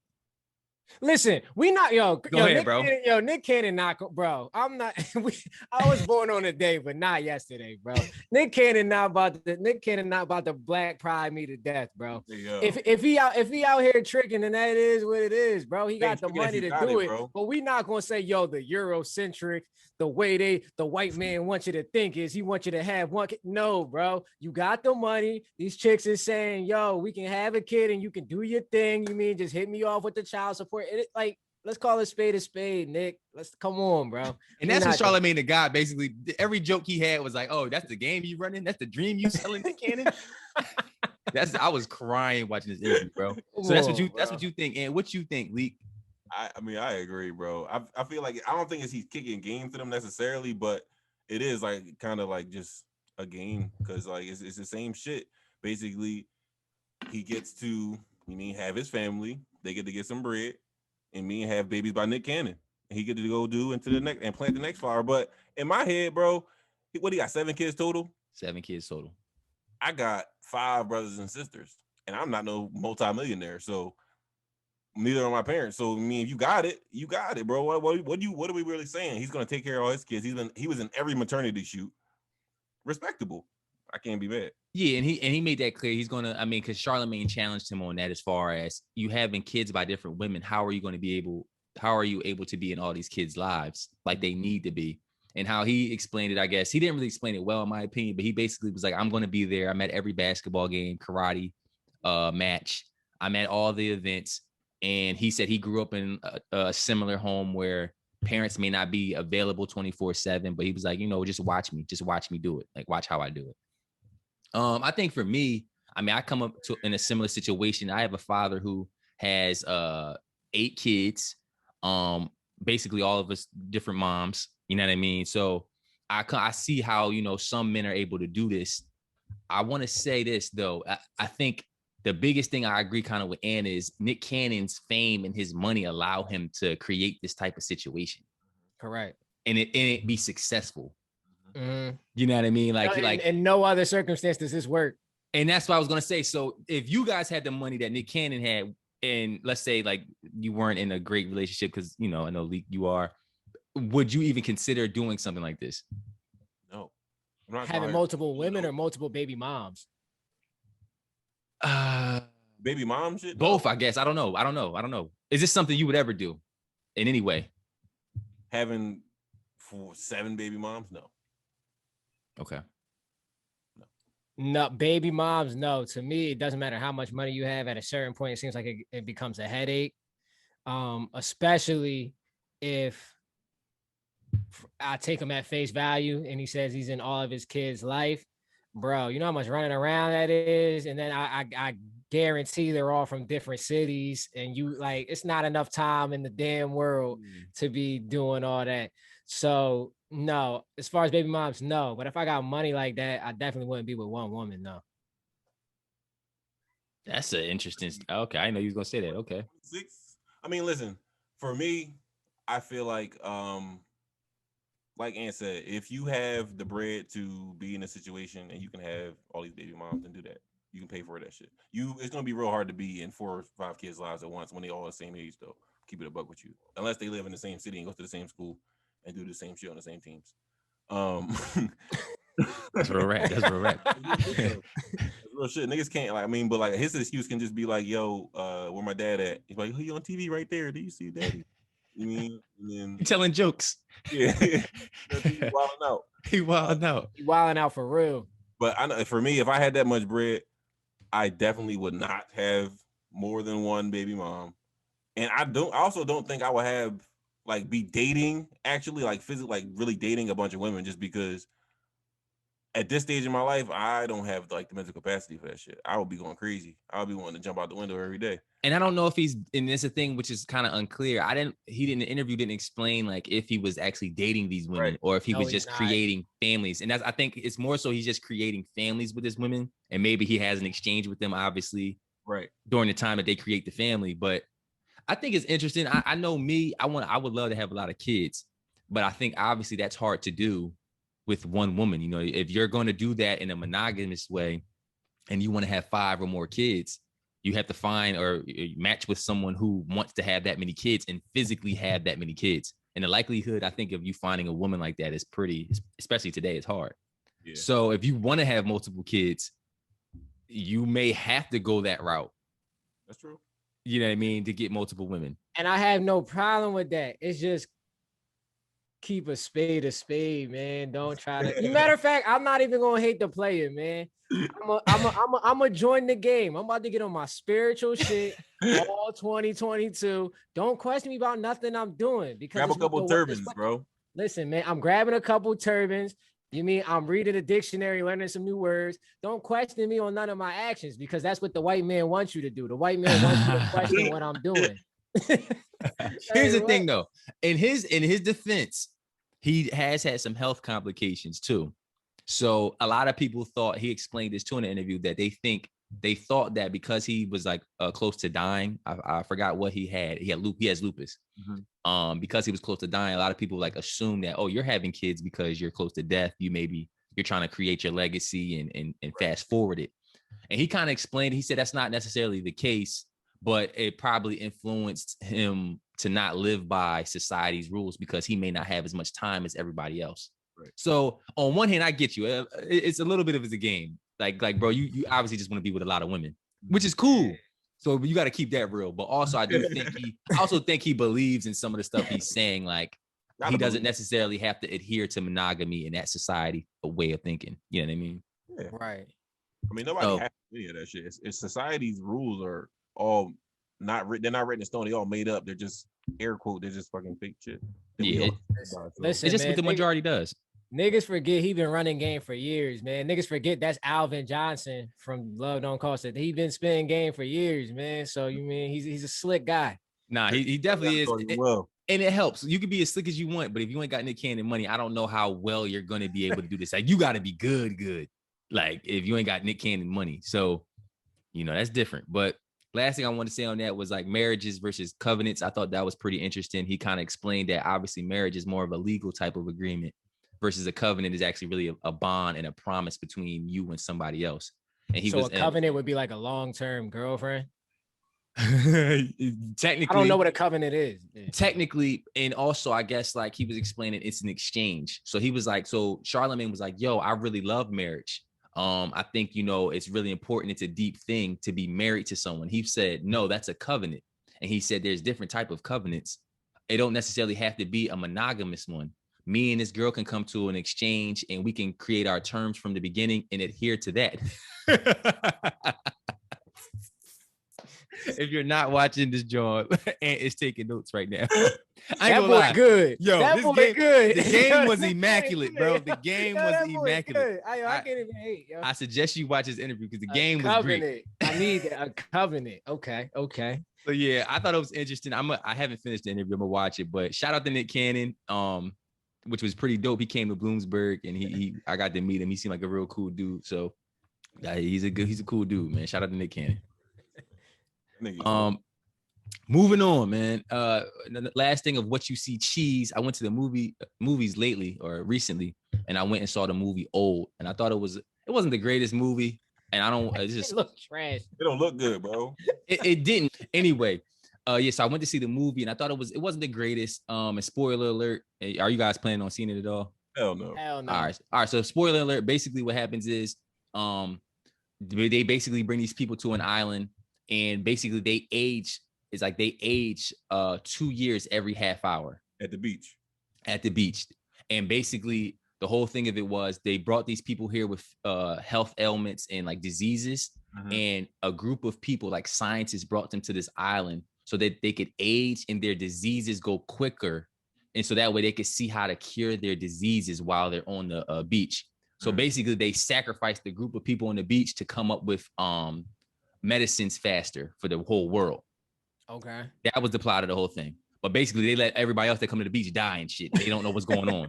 [SPEAKER 1] Listen, we not
[SPEAKER 2] Go ahead,
[SPEAKER 1] Nick
[SPEAKER 2] bro.
[SPEAKER 1] Cannon, Nick Cannon not, bro. I'm not. I was born on a day, but not yesterday, bro. Nick Cannon not about to Black Pride me to death, bro. If he out here tricking, then that is what it is, bro. He got the money to do it,
[SPEAKER 3] bro.
[SPEAKER 1] but we not gonna say, yo, the Eurocentric, the way the white man wants you to think is he wants you to have one kid. No, bro. You got the money. These chicks is saying, yo, we can have a kid and you can do your thing. You mean just hit me off with the child support? Like, let's call a spade, Nick. Let's come on, bro.
[SPEAKER 2] And that's what Charlamagne the God basically, every joke he had was like, oh, that's the game you running? That's the dream you selling, Nick Cannon? I was crying watching this interview, bro. So that's what you think. And what you think, Leak?
[SPEAKER 3] I mean, I agree, bro. I feel like, I don't think he's kicking game to them necessarily, but it is like kind of like just a game, because like it's the same shit. Basically, he gets to have his family, they get to get some bread, and have babies by Nick Cannon. And he get to go do into the next and plant the next flower. But in my head, bro, he got 7 kids total?
[SPEAKER 2] 7 kids total.
[SPEAKER 3] I got 5 brothers and sisters, and I'm not no multimillionaire, so neither are my parents. So I mean, if you got it, bro. What are we really saying? He's gonna take care of all his kids. He was in every maternity shoot. Respectable. I can't be mad.
[SPEAKER 2] Yeah, and he made that clear. He's gonna, I mean, because Charlamagne challenged him on that, as far as you having kids by different women. How are you able to be in all these kids' lives like they need to be? And how he explained it, I guess he didn't really explain it well, in my opinion, but he basically was like, I'm going to be there. I'm at every basketball game, karate match. I'm at all the events. And he said he grew up in a similar home where parents may not be available 24/7, but he was like, just watch me do it. Like, watch how I do it. I think for me, I mean, I come up in a similar situation. I have a father who has 8 kids, basically all of us different moms. You know what I mean? So I see how, some men are able to do this. I want to say this, though. I think the biggest thing I agree kind of with Ann is Nick Cannon's fame and his money allow him to create this type of situation.
[SPEAKER 1] Correct.
[SPEAKER 2] And it be successful. Mm-hmm. You know what I mean? Like,
[SPEAKER 1] in no other circumstance does this work.
[SPEAKER 2] And that's what I was going to say. So if you guys had the money that Nick Cannon had, and let's say like you weren't in a great relationship, because, I know Leak, you are, would you even consider doing something like this?
[SPEAKER 3] No. I'm not
[SPEAKER 1] having multiple women or multiple baby moms?
[SPEAKER 3] Baby mom shit?
[SPEAKER 2] Both, I guess. I don't know. Is this something you would ever do in any way?
[SPEAKER 3] Having 7 baby moms? No.
[SPEAKER 2] Okay.
[SPEAKER 1] No, baby moms, no. To me, it doesn't matter how much money you have. At a certain point, it seems like it becomes a headache. Especially if I take him at face value and he says he's in all of his kids' life. Bro, you know how much running around that is? And then I guarantee they're all from different cities, and it's not enough time in the damn world to be doing all that. So no, as far as baby moms, no. But if I got money like that, I definitely wouldn't be with one woman, no.
[SPEAKER 2] That's an interesting. Okay, I know you was gonna say that. Okay.
[SPEAKER 3] 6. I mean, listen, for me, I feel like Ann said, if you have the bread to be in a situation and you can have all these baby moms, and do that. You can pay for that shit. It's gonna be real hard to be in 4 or 5 kids' lives at once when they all the same age though. Keep it a buck with you, unless they live in the same city and go to the same school and do the same shit on the same teams.
[SPEAKER 2] That's real rap. That's real rap.
[SPEAKER 3] Real shit. Niggas can't but like his excuse can just be like, yo, where my dad at? He's like, who you on TV right there? Do you see daddy? You mean? And then,
[SPEAKER 2] He telling jokes.
[SPEAKER 3] Yeah. He wilding out.
[SPEAKER 2] He wilding out.
[SPEAKER 1] He wilding out for real.
[SPEAKER 3] But I know for me, if I had that much bread, I definitely would not have more than one baby mom. And I also don't think I would have be dating actually physically really dating a bunch of women just because at this stage in my life, I don't have the mental capacity for that shit. I would be going crazy. I would be wanting to jump out the window every day.
[SPEAKER 2] And I don't know if and it's a thing which is kind of unclear. The interview didn't explain if he was actually dating these women or if he was just creating families. And I think it's more so he's just creating families with his women. And maybe he has an exchange with them, obviously,
[SPEAKER 3] right,
[SPEAKER 2] during the time that they create the family. But I think it's interesting. I know me, I would love to have a lot of kids, but I think obviously that's hard to do with one woman. You know, if you're going to do that in a monogamous way and you want to have 5 or more kids, you have to find or match with someone who wants to have that many kids and physically have that many kids. And the likelihood, I think, of you finding a woman like that is pretty, especially today, it's hard. Yeah. So if you want to have multiple kids, you may have to go that route.
[SPEAKER 3] That's true.
[SPEAKER 2] You know what I mean? To get multiple women.
[SPEAKER 1] And I have no problem with that. It's just keep a spade, man. Don't try to. Matter of fact, I'm not even gonna hate the player, man. I'm gonna join the game. I'm about to get on my spiritual shit all 2022. Don't question me about nothing I'm doing because
[SPEAKER 3] grab a couple turbans, bro.
[SPEAKER 1] Listen, man, I'm grabbing a couple turbans. You mean I'm reading a dictionary, learning some new words. Don't question me on none of my actions because that's what the white man wants you to do. The white man wants you to question what I'm doing.
[SPEAKER 2] Here's the thing, though. In his defense, he has had some health complications too. So a lot of people thought, he explained this too in the interview, that they thought that because he was close to dying, I forgot what he had. He has lupus. Mm-hmm. Because he was close to dying, a lot of people assume that, oh, you're having kids because you're close to death. You're trying to create your legacy and fast forward it. And he kind of explained, he said that's not necessarily the case, but it probably influenced him to not live by society's rules because he may not have as much time as everybody else. Right. So on one hand, I get you. It's a little bit of a game. Like, bro, you obviously just want to be with a lot of women, which is cool. So you got to keep that real. But also, I think he believes in some of the stuff he's saying. He doesn't necessarily have to adhere to monogamy in that society, a way of thinking. You know what I mean?
[SPEAKER 3] Yeah.
[SPEAKER 1] Right.
[SPEAKER 3] I mean, nobody has to do any of that shit. It's society's rules are all not written. They're not written in stone. They all made up. They're just air quote. They're just fucking fake shit.
[SPEAKER 2] Yeah. Listen, it's just what the majority does.
[SPEAKER 1] Niggas forget he been running game for years, man. Niggas forget that's Alvin Johnson from Love Don't Cost It. He been spinning game for years, man. So you mean he's a slick guy.
[SPEAKER 2] Nah, he definitely is. And it helps. You can be as slick as you want, but if you ain't got Nick Cannon money, I don't know how well you're gonna be able to do this. You got to be good. If you ain't got Nick Cannon money, so that's different. But last thing I want to say on that was marriages versus covenants. I thought that was pretty interesting. He kind of explained that obviously marriage is more of a legal type of agreement, versus a covenant is actually really a bond and a promise between you and somebody else. And
[SPEAKER 1] a covenant would be like a long-term girlfriend.
[SPEAKER 2] Technically,
[SPEAKER 1] I don't know what a covenant is.
[SPEAKER 2] Technically, and also I guess he was explaining it's an exchange. So he was so Charlemagne was yo, I really love marriage. I think it's really important. It's a deep thing to be married to someone. He said, no, that's a covenant. And he said there's different type of covenants. It don't necessarily have to be a monogamous one. Me and this girl can come to an exchange and we can create our terms from the beginning and adhere to that. If you're not watching this, John, Ant is taking notes right now.
[SPEAKER 1] That boy good.
[SPEAKER 2] Yo,
[SPEAKER 1] that boy
[SPEAKER 2] game,
[SPEAKER 1] good.
[SPEAKER 2] The game was immaculate, bro. The game was immaculate.
[SPEAKER 1] I can't even hate. Yo.
[SPEAKER 2] I suggest you watch this interview because the game was great.
[SPEAKER 1] I need a covenant. Okay.
[SPEAKER 2] So yeah, I thought it was interesting. I haven't finished the interview. I'm gonna watch it, but shout out to Nick Cannon. Which was pretty dope. He came to Bloomsburg and I got to meet him. He seemed like a real cool dude. So he's a cool dude, man. Shout out to Nick Cannon. Moving on, man. The last thing of What You See Cheese. I went to the movies lately or recently, and I went and saw the movie Old. And I thought it wasn't the greatest movie. And I don't. It's
[SPEAKER 1] It
[SPEAKER 2] just
[SPEAKER 1] look trash.
[SPEAKER 3] It don't look good, bro.
[SPEAKER 2] it didn't anyway. So I went to see the movie and I thought it wasn't the greatest. And spoiler alert, are you guys planning on seeing it at all?
[SPEAKER 3] Hell no.
[SPEAKER 1] Hell no.
[SPEAKER 2] All right. So spoiler alert. Basically, what happens is, they basically bring these people to an island, and basically they age. It's like they age 2 years every half hour
[SPEAKER 3] At the beach.
[SPEAKER 2] And basically the whole thing of it was they brought these people here with health ailments and like diseases, and a group of people, like scientists, brought them to this island so that they could age and their diseases go quicker, and so that way they could see how to cure their diseases while they're on the beach. So basically they sacrificed the group of people on the beach to come up with medicines faster for the whole world.
[SPEAKER 1] Okay.
[SPEAKER 2] That was the plot of the whole thing. But basically, they let everybody else that come to the beach die and shit. They don't know what's going on.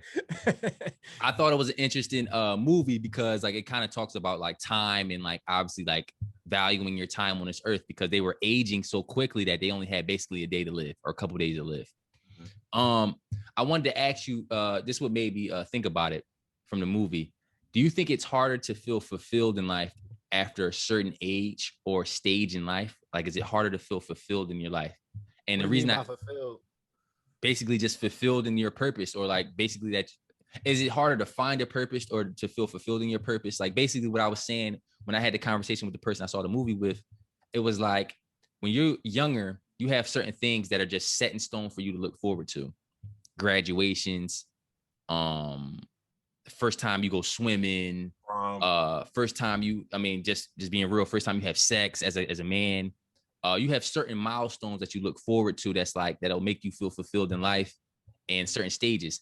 [SPEAKER 2] I thought it was an interesting movie because like it kind of talks about like time and like obviously like valuing your time on this earth, because they were aging so quickly that they only had basically a day to live or a couple of days to live. I wanted to ask you, this would maybe think about it from the movie. Do you think it's harder to feel fulfilled in life after a certain age or stage in life? Like, is it harder to feel fulfilled in your life? And the reason I
[SPEAKER 1] fulfilled,
[SPEAKER 2] basically just fulfilled in your purpose, or like basically that, is it harder to find a purpose or to feel fulfilled in your purpose? Like basically what I was saying when I had the conversation with the person I saw the movie with, it was like when you're younger, you have certain things that are just set in stone for you to look forward to. Graduations, first time you go swimming, first time you, I mean, just being real, first time you have sex as a man. You have certain milestones that you look forward to that's like that'll make you feel fulfilled in life and certain stages.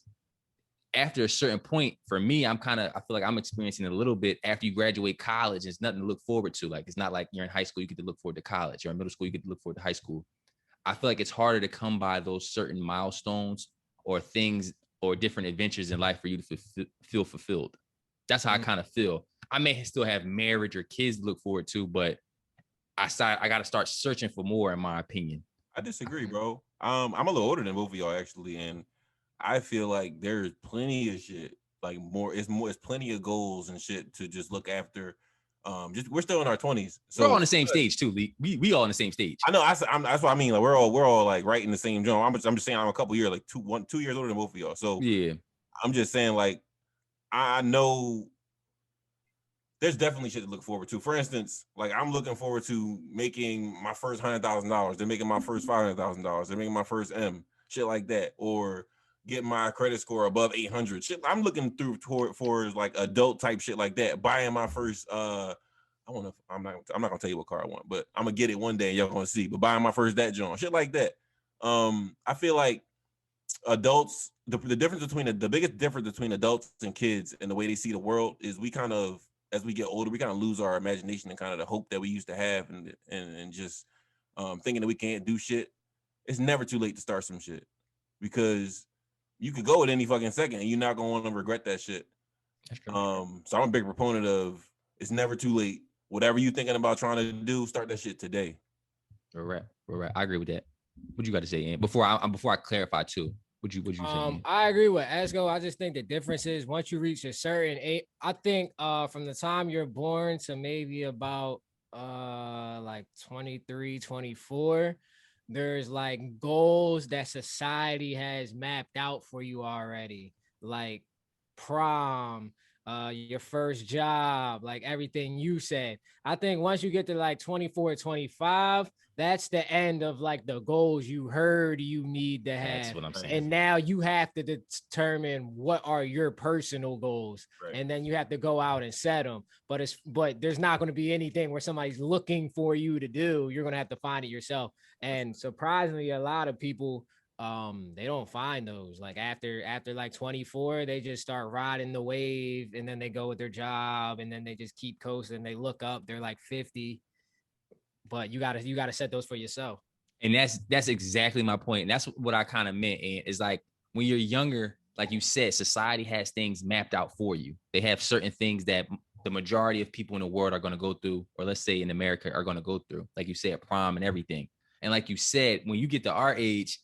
[SPEAKER 2] After a certain point, for me, I feel like I'm experiencing it a little bit after you graduate college. It's nothing to look forward to. Like, it's not like you're in high school, you get to look forward to college. You're in middle school, you get to look forward to high school. I feel like it's harder to come by those certain milestones or things or different adventures in life for you to feel fulfilled. That's how I kind of feel. I may still have marriage or kids to look forward to, but I got to start searching for more, in my opinion.
[SPEAKER 3] I disagree, bro. I'm a little older than both of y'all actually, and I feel like there's plenty of shit, like it's plenty of goals and shit to just look after. Just we're still in our 20s, so
[SPEAKER 2] we're all on the same stage too, Lee. We all on the same stage.
[SPEAKER 3] I know. That's what I mean. Like we're all like right in the same zone. I'm just saying I'm a couple years, like 2 years older than both of y'all. So
[SPEAKER 2] yeah,
[SPEAKER 3] I'm just saying like I know there's definitely shit to look forward to. For instance, like I'm looking forward to making my first $100,000, then making my first $500,000, then making my first M, shit like that, or get my credit score above 800. Shit, I'm looking for like adult type shit like that. Buying my first, I'm not gonna tell you what car I want, but I'm gonna get it one day and y'all gonna see. But buying my first that joint, shit like that. I feel like adults, the difference between the biggest difference between adults and kids and the way they see the world is we kind of, as we get older, we kind of lose our imagination and kind of the hope that we used to have, and just thinking that we can't do shit. It's never too late to start some shit, because you could go at any fucking second and you're not gonna want to regret that shit. So I'm a big proponent of it's never too late. Whatever you're thinking about trying to do, start that shit today.
[SPEAKER 2] We're right. I agree with that. What you got to say, Ian? Before I clarify too. What you say? Ian?
[SPEAKER 1] I agree with Esco. I just think the difference is once you reach a certain age, I think from the time you're born to maybe about like 23, 24, there's like goals that society has mapped out for you already, like prom, your first job, like everything you said. I think once you get to like 24, 25, that's the end of like the goals you heard you need to have.
[SPEAKER 2] That's what I'm saying.
[SPEAKER 1] And now you have to determine what are your personal goals.
[SPEAKER 3] Right.
[SPEAKER 1] And then you have to go out and set them. But there's not going to be anything where somebody's looking for you to do. You're going to have to find it yourself. And surprisingly, a lot of people, they don't find those. Like after like 24, they just start riding the wave, and then they go with their job, and then they just keep coasting. They look up, they're like 50. But you gotta set those for yourself.
[SPEAKER 2] And that's exactly my point. And that's what I kind of meant. And it's like when you're younger, like you said, society has things mapped out for you. They have certain things that the majority of people in the world are going to go through, or let's say in America are going to go through, like you said, prom and everything. And like you said, when you get to our age,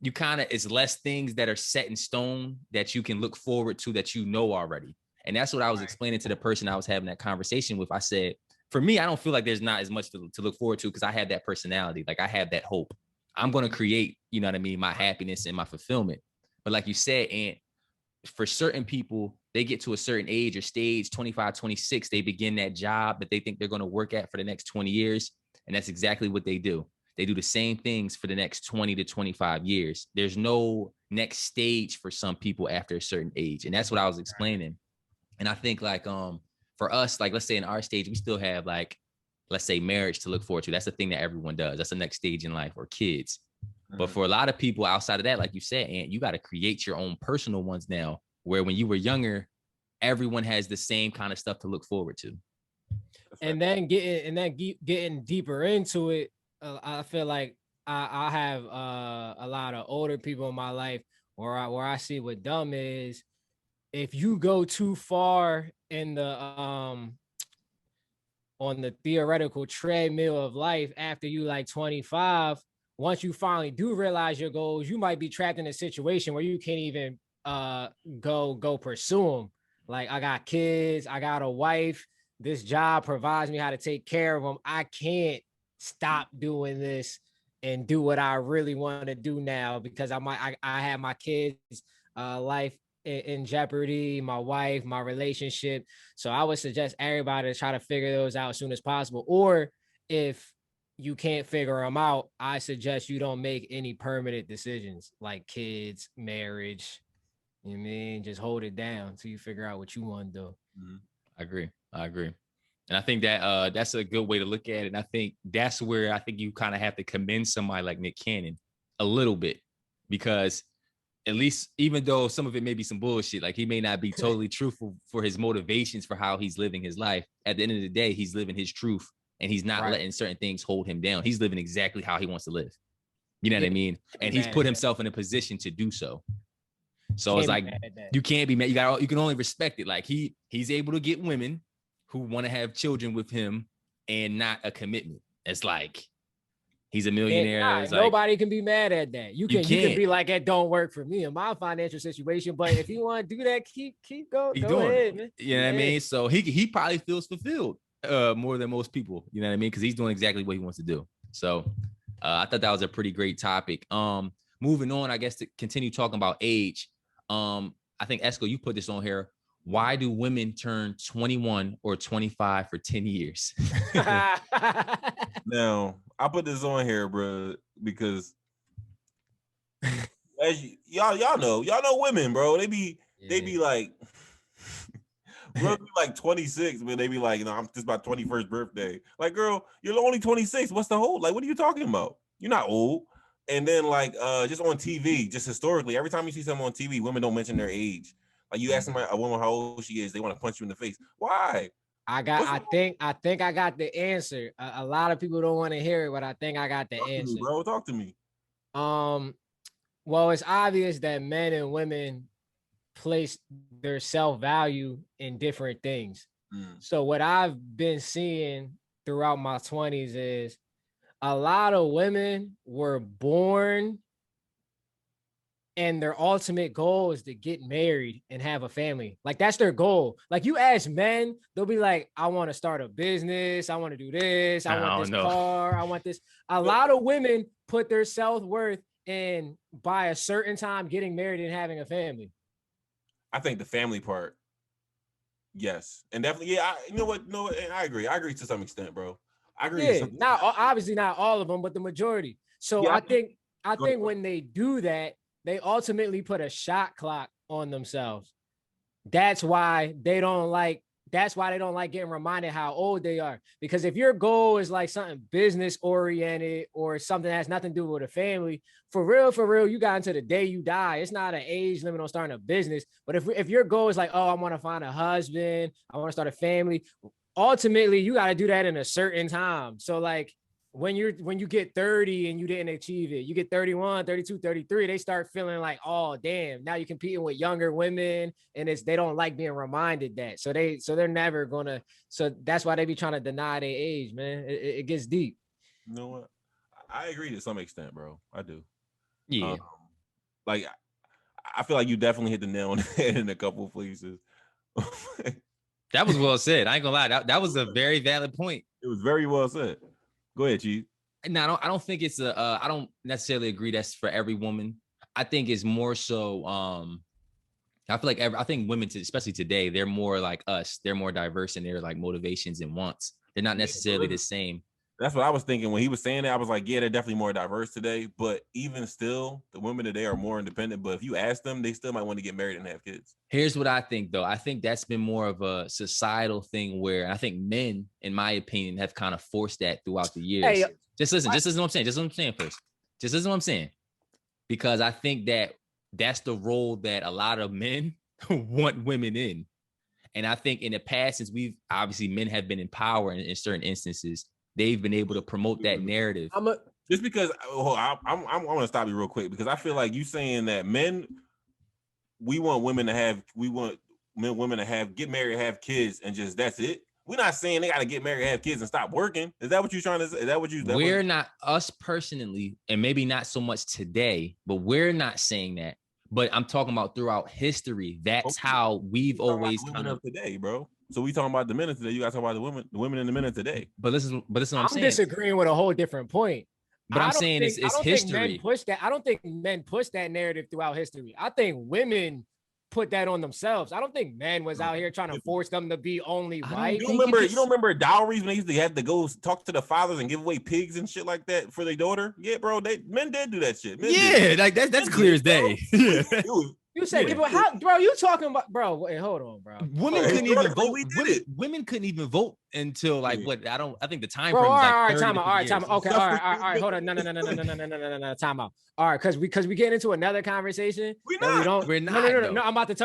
[SPEAKER 2] you kind of, it's less things that are set in stone that you can look forward to that you know already. And that's what I was explaining to the person I was having that conversation with. I said, for me, I don't feel like there's not as much to look forward to because I have that personality. Like I have that hope. I'm going to create, you know what I mean, my happiness and my fulfillment. But like you said, and for certain people, they get to a certain age or stage, 25, 26, they begin that job that they think they're going to work at for the next 20 years. And that's exactly what they do. They do the same things for the next 20 to 25 years. There's no next stage for some people after a certain age. And that's what I was explaining. And I think like, for us, like, let's say in our stage, we still have like, let's say marriage to look forward to. That's the thing that everyone does. That's the next stage in life, or kids. But for a lot of people outside of that, like you said, and you got to create your own personal ones now, where when you were younger, everyone has the same kind of stuff to look forward to.
[SPEAKER 1] And then getting deeper into it, I feel like I have a lot of older people in my life where I see what dumb is. If you go too far in the on the theoretical treadmill of life after you like 25, once you finally do realize your goals, you might be trapped in a situation where you can't even go pursue them. Like, I got kids, I got a wife, this job provides me how to take care of them. I can't stop doing this and do what I really want to do now because I have my kids' life in jeopardy, my wife, my relationship. So I would suggest everybody to try to figure those out as soon as possible. Or if you can't figure them out, I suggest you don't make any permanent decisions like kids, marriage. You know what I mean? Just hold it down until you figure out what you want to do.
[SPEAKER 2] I agree. And I think that that's a good way to look at it. And I think that's where I think you kind of have to commend somebody like Nick Cannon a little bit, because at least, even though some of it may be some bullshit, like he may not be totally truthful for his motivations for how he's living his life, at the end of the day, he's living his truth and he's not letting certain things hold him down. He's living exactly how he wants to live. You know what I mean? And he's put himself in a position to do so. So it's like, you can't be mad. You can only respect it. Like he's able to get women who want to have children with him and not a commitment. It's like, he's a millionaire.
[SPEAKER 1] Nobody can be mad at that. You can be like, it don't work for me in my financial situation. But if you want to do that, keep going. Go ahead, man.
[SPEAKER 2] You know what I mean? So he probably feels fulfilled more than most people. You know what I mean? Because he's doing exactly what he wants to do. So I thought that was a pretty great topic. Moving on, I guess, to continue talking about age. I think Esco, you put this on here. Why do women turn 21 or 25 for 10 years?
[SPEAKER 3] Now, I put this on here, bro, because as y'all know women, bro. They be like, bro, be like 26, but they be like, I'm just my 21st birthday. Like, girl, you're only 26. What's the whole? Like, what are you talking about? You're not old. And then like just on TV, just historically, every time you see someone on TV, women don't mention their age. Like, you ask somebody, a woman how old she is, they want to punch you in the face. Why?
[SPEAKER 1] I think I got the answer. A lot of people don't want to hear it, but I think I got the answer.
[SPEAKER 3] Bro, talk to me.
[SPEAKER 1] Well, it's obvious that men and women place their self-value in different things. So what I've been seeing throughout my 20s is a lot of women were born and their ultimate goal is to get married and have a family. Like, that's their goal. Like, you ask men, they'll be like, I want to start a business. I want to do this. I want this car. I want this. A lot of women put their self-worth in by a certain time getting married and having a family.
[SPEAKER 3] I think the family part, yes. And definitely, yeah, you know what? No, I agree. I agree to some extent, bro. I agree.
[SPEAKER 1] Yeah, obviously not all of them, but the majority. So yeah, I think when they do that, they ultimately put a shot clock on themselves. That's why they don't like getting reminded how old they are. Because if your goal is like something business oriented or something that has nothing to do with a family, for real, you got into the day you die. It's not an age limit on starting a business. But if your goal is like, oh, I want to find a husband, I want to start a family, ultimately you got to do that in a certain time. So like, when you get 30 and you didn't achieve it, you get 31, 32, 33, they start feeling like, oh, damn, now you're competing with younger women and they don't like being reminded that. So they're never gonna, so that's why they be trying to deny their age, man. It gets deep.
[SPEAKER 3] You know what? I agree to some extent, bro. I do.
[SPEAKER 2] Yeah.
[SPEAKER 3] Like, I feel like you definitely hit the nail on the head in a couple of places.
[SPEAKER 2] That was well said. I ain't gonna lie. That was a very valid point.
[SPEAKER 3] It was very well said. Go ahead, Chief.
[SPEAKER 2] No, I don't think it's I don't necessarily agree that's for every woman. I think it's more so. I feel like I think women, especially today, they're more like us. They're more diverse in their like motivations and wants. They're not necessarily the same.
[SPEAKER 3] That's what I was thinking when he was saying that. I was like, yeah, they're definitely more diverse today. But even still, the women today are more independent. But if you ask them, they still might want to get married and have kids.
[SPEAKER 2] Here's what I think, though. I think that's been more of a societal thing where I think men, in my opinion, have kind of forced that throughout the years.
[SPEAKER 1] Hey,
[SPEAKER 2] just listen to what I'm saying. Just listen to what I'm saying first. Just listen to what I'm saying. Because I think that that's the role that a lot of men want women in. And I think in the past, since men have been in power in certain instances, they've been able to promote that narrative.
[SPEAKER 3] Just because I want to stop you real quick because I feel like you saying that we want women to get married, have kids, and just that's it. We're not saying they got to get married, have kids, and stop working. Is that what you're trying to say? Is that what you?
[SPEAKER 2] We're not, us personally, and maybe not so much today, but we're not saying that. But I'm talking about throughout history. That's how we've always
[SPEAKER 3] kind of today, bro. So we talking about the men today. You guys talk about the women in the men today.
[SPEAKER 2] But listen, what I'm saying.
[SPEAKER 1] I'm disagreeing with a whole different point.
[SPEAKER 2] But I'm saying it's history.
[SPEAKER 1] I don't think men push that narrative throughout history. I think women put that on themselves. I don't think men was out here trying to force them to be only white.
[SPEAKER 3] You don't remember dowries when they used to have to go talk to the fathers and give away pigs and shit like that for their daughter? Yeah, bro. Men did do that shit.
[SPEAKER 2] Like that's clear as day.
[SPEAKER 1] You said, how, bro? You talking about, bro? Wait, hold on, bro.
[SPEAKER 2] Women couldn't even vote. Women couldn't even vote until like what? I think the time frame
[SPEAKER 1] was
[SPEAKER 2] like
[SPEAKER 1] all right, time out. Okay, all right. Hold on. No. Time out. All right, because we get into another conversation. We're not. No. I'm about to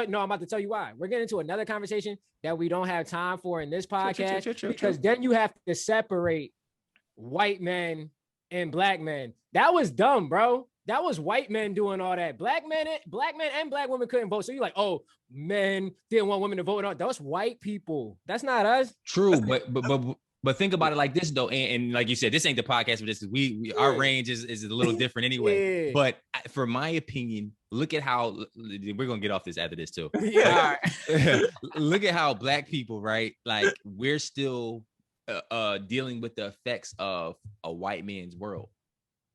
[SPEAKER 1] tell you why. We're getting into another conversation that we don't have time for in this podcast because then you have to separate white men and black men. That was dumb, bro. That was white men doing all that. Black men and black women couldn't vote. So you're like, oh, men didn't want women to vote. That was white people. That's not us.
[SPEAKER 2] True, but think about it like this though, and like you said, this ain't the podcast for this. Our range is a little different anyway. Yeah. But for my opinion, look at how we're gonna get off this after this too.
[SPEAKER 1] Yeah.
[SPEAKER 2] Look at how black people, right? Like we're still dealing with the effects of a white man's world.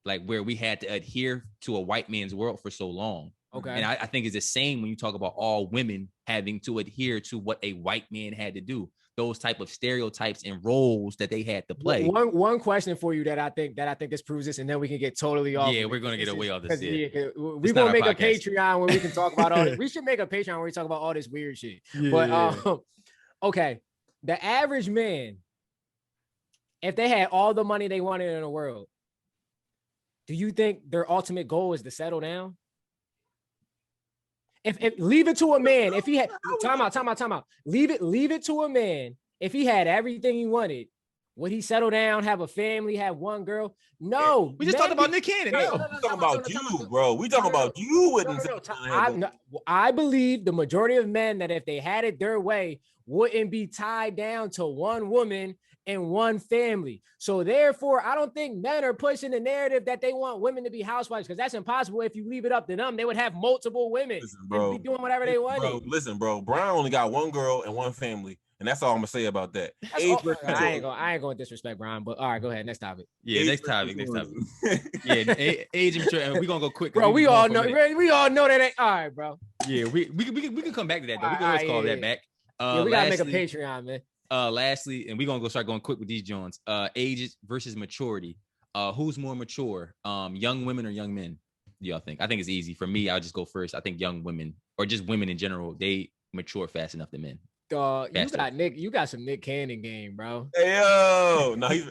[SPEAKER 2] Like where we had to adhere to a white man's world for so long.
[SPEAKER 1] Okay.
[SPEAKER 2] And I think it's the same when you talk about all women having to adhere to what a white man had to do. Those type of stereotypes and roles that they had to play.
[SPEAKER 1] One question for you that I think this proves this, and then we can get totally off.
[SPEAKER 2] Yeah, we're gonna get away off this.
[SPEAKER 1] We're gonna make a Patreon where we can talk about all this. We should make a Patreon where we talk about all this weird shit. Okay. The average man, if they had all the money they wanted in the world, do you think their ultimate goal is to settle down? If leave it to a man, if he had time out. Leave it to a man. If he had everything he wanted, would he settle down, have a family, have one girl? No.
[SPEAKER 2] We just talked about Nick Cannon.
[SPEAKER 3] No, we talking about you, bro. We talking about you wouldn't.
[SPEAKER 1] I believe the majority of men that if they had it their way wouldn't be tied down to one woman and one family. So therefore, I don't think men are pushing the narrative that they want women to be housewives because that's impossible. If you leave it up to them, they would have multiple women. They'd be doing whatever they wanted.
[SPEAKER 3] Listen, bro. Brian only got one girl and one family. And that's all I'm gonna say about that.
[SPEAKER 1] I ain't gonna disrespect Brian, but all right, go ahead. Next topic.
[SPEAKER 2] Yeah, next topic. Yeah, age and mature, and we're gonna go quick.
[SPEAKER 1] Bro, we all know that ain't all right, bro.
[SPEAKER 2] Yeah, we can come back to that though. We can always call that back.
[SPEAKER 1] We gotta make a Patreon, man.
[SPEAKER 2] Lastly, and we're gonna start going quick with these Jones. Ages versus maturity. Who's more mature? Young women or young men? Do y'all think? I think it's easy. For me, I'll just go first. I think young women, or just women in general, they mature fast enough than men.
[SPEAKER 1] You got some Nick Cannon game, bro.
[SPEAKER 3] Hey, yo, no, he's.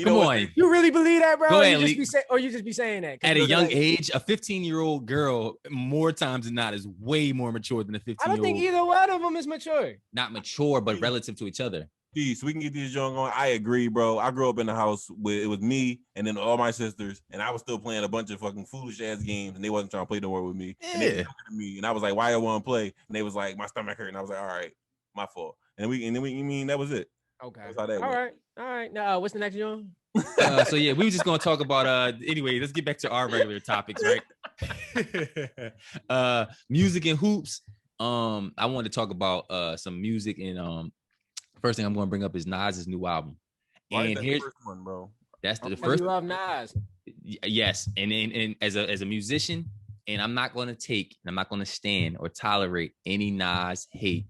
[SPEAKER 2] Come on.
[SPEAKER 1] You really believe that, bro?
[SPEAKER 2] Go ahead,
[SPEAKER 1] you just be saying that
[SPEAKER 2] at a young age. A 15-year-old girl, more times than not, is way more mature than a 15-year-old.
[SPEAKER 1] I don't think either one of them is mature.
[SPEAKER 2] Not mature, but relative to each other.
[SPEAKER 3] Peace. We can get these young going. I agree, bro. I grew up in the house with it was me and then all my sisters, and I was still playing a bunch of fucking foolish ass games, and they wasn't trying to play no more with me.
[SPEAKER 2] Yeah.
[SPEAKER 3] And they were talking to me, and I was like, "Why I want to play?" And they was like, "My stomach hurt," and I was like, "All right, my fault." And then we that was it.
[SPEAKER 1] Okay.
[SPEAKER 3] That's how that went.
[SPEAKER 1] All right. Now, what's the next one?
[SPEAKER 2] So yeah, we were just gonna talk about anyway, let's get back to our regular topics, right? Music and hoops. I wanted to talk about some music and first thing I'm going to bring up is Nas's new album.
[SPEAKER 3] Why is
[SPEAKER 2] And
[SPEAKER 3] that
[SPEAKER 2] here's
[SPEAKER 3] the first one, bro?
[SPEAKER 2] that's the
[SPEAKER 1] Because
[SPEAKER 2] first.
[SPEAKER 1] you love Nas.
[SPEAKER 2] Yes, and as a musician, and I'm not going to stand or tolerate any Nas hate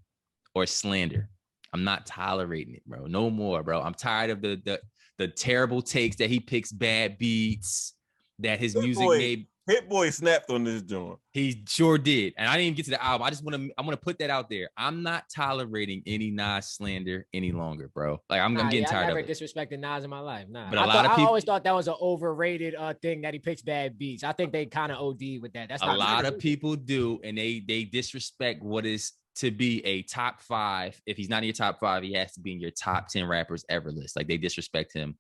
[SPEAKER 2] or slander. I'm not tolerating it, bro. No more, bro. I'm tired of the terrible takes that he picks bad beats that his music made.
[SPEAKER 3] Hit Boy snapped on this joint.
[SPEAKER 2] He sure did. And I didn't even get to the album. I want to put that out there. I'm not tolerating any Nas slander any longer, bro. Like I'm getting tired of it.
[SPEAKER 1] I never disrespected Nas in my life. Nah.
[SPEAKER 2] But I
[SPEAKER 1] always thought that was an overrated thing that he picks bad beats. I think they kind of OD with that. That's
[SPEAKER 2] a lot of people do, and they disrespect what is to be a top 5. If he's not in your top 5, he has to be in your top 10 rappers ever list. Like they disrespect him.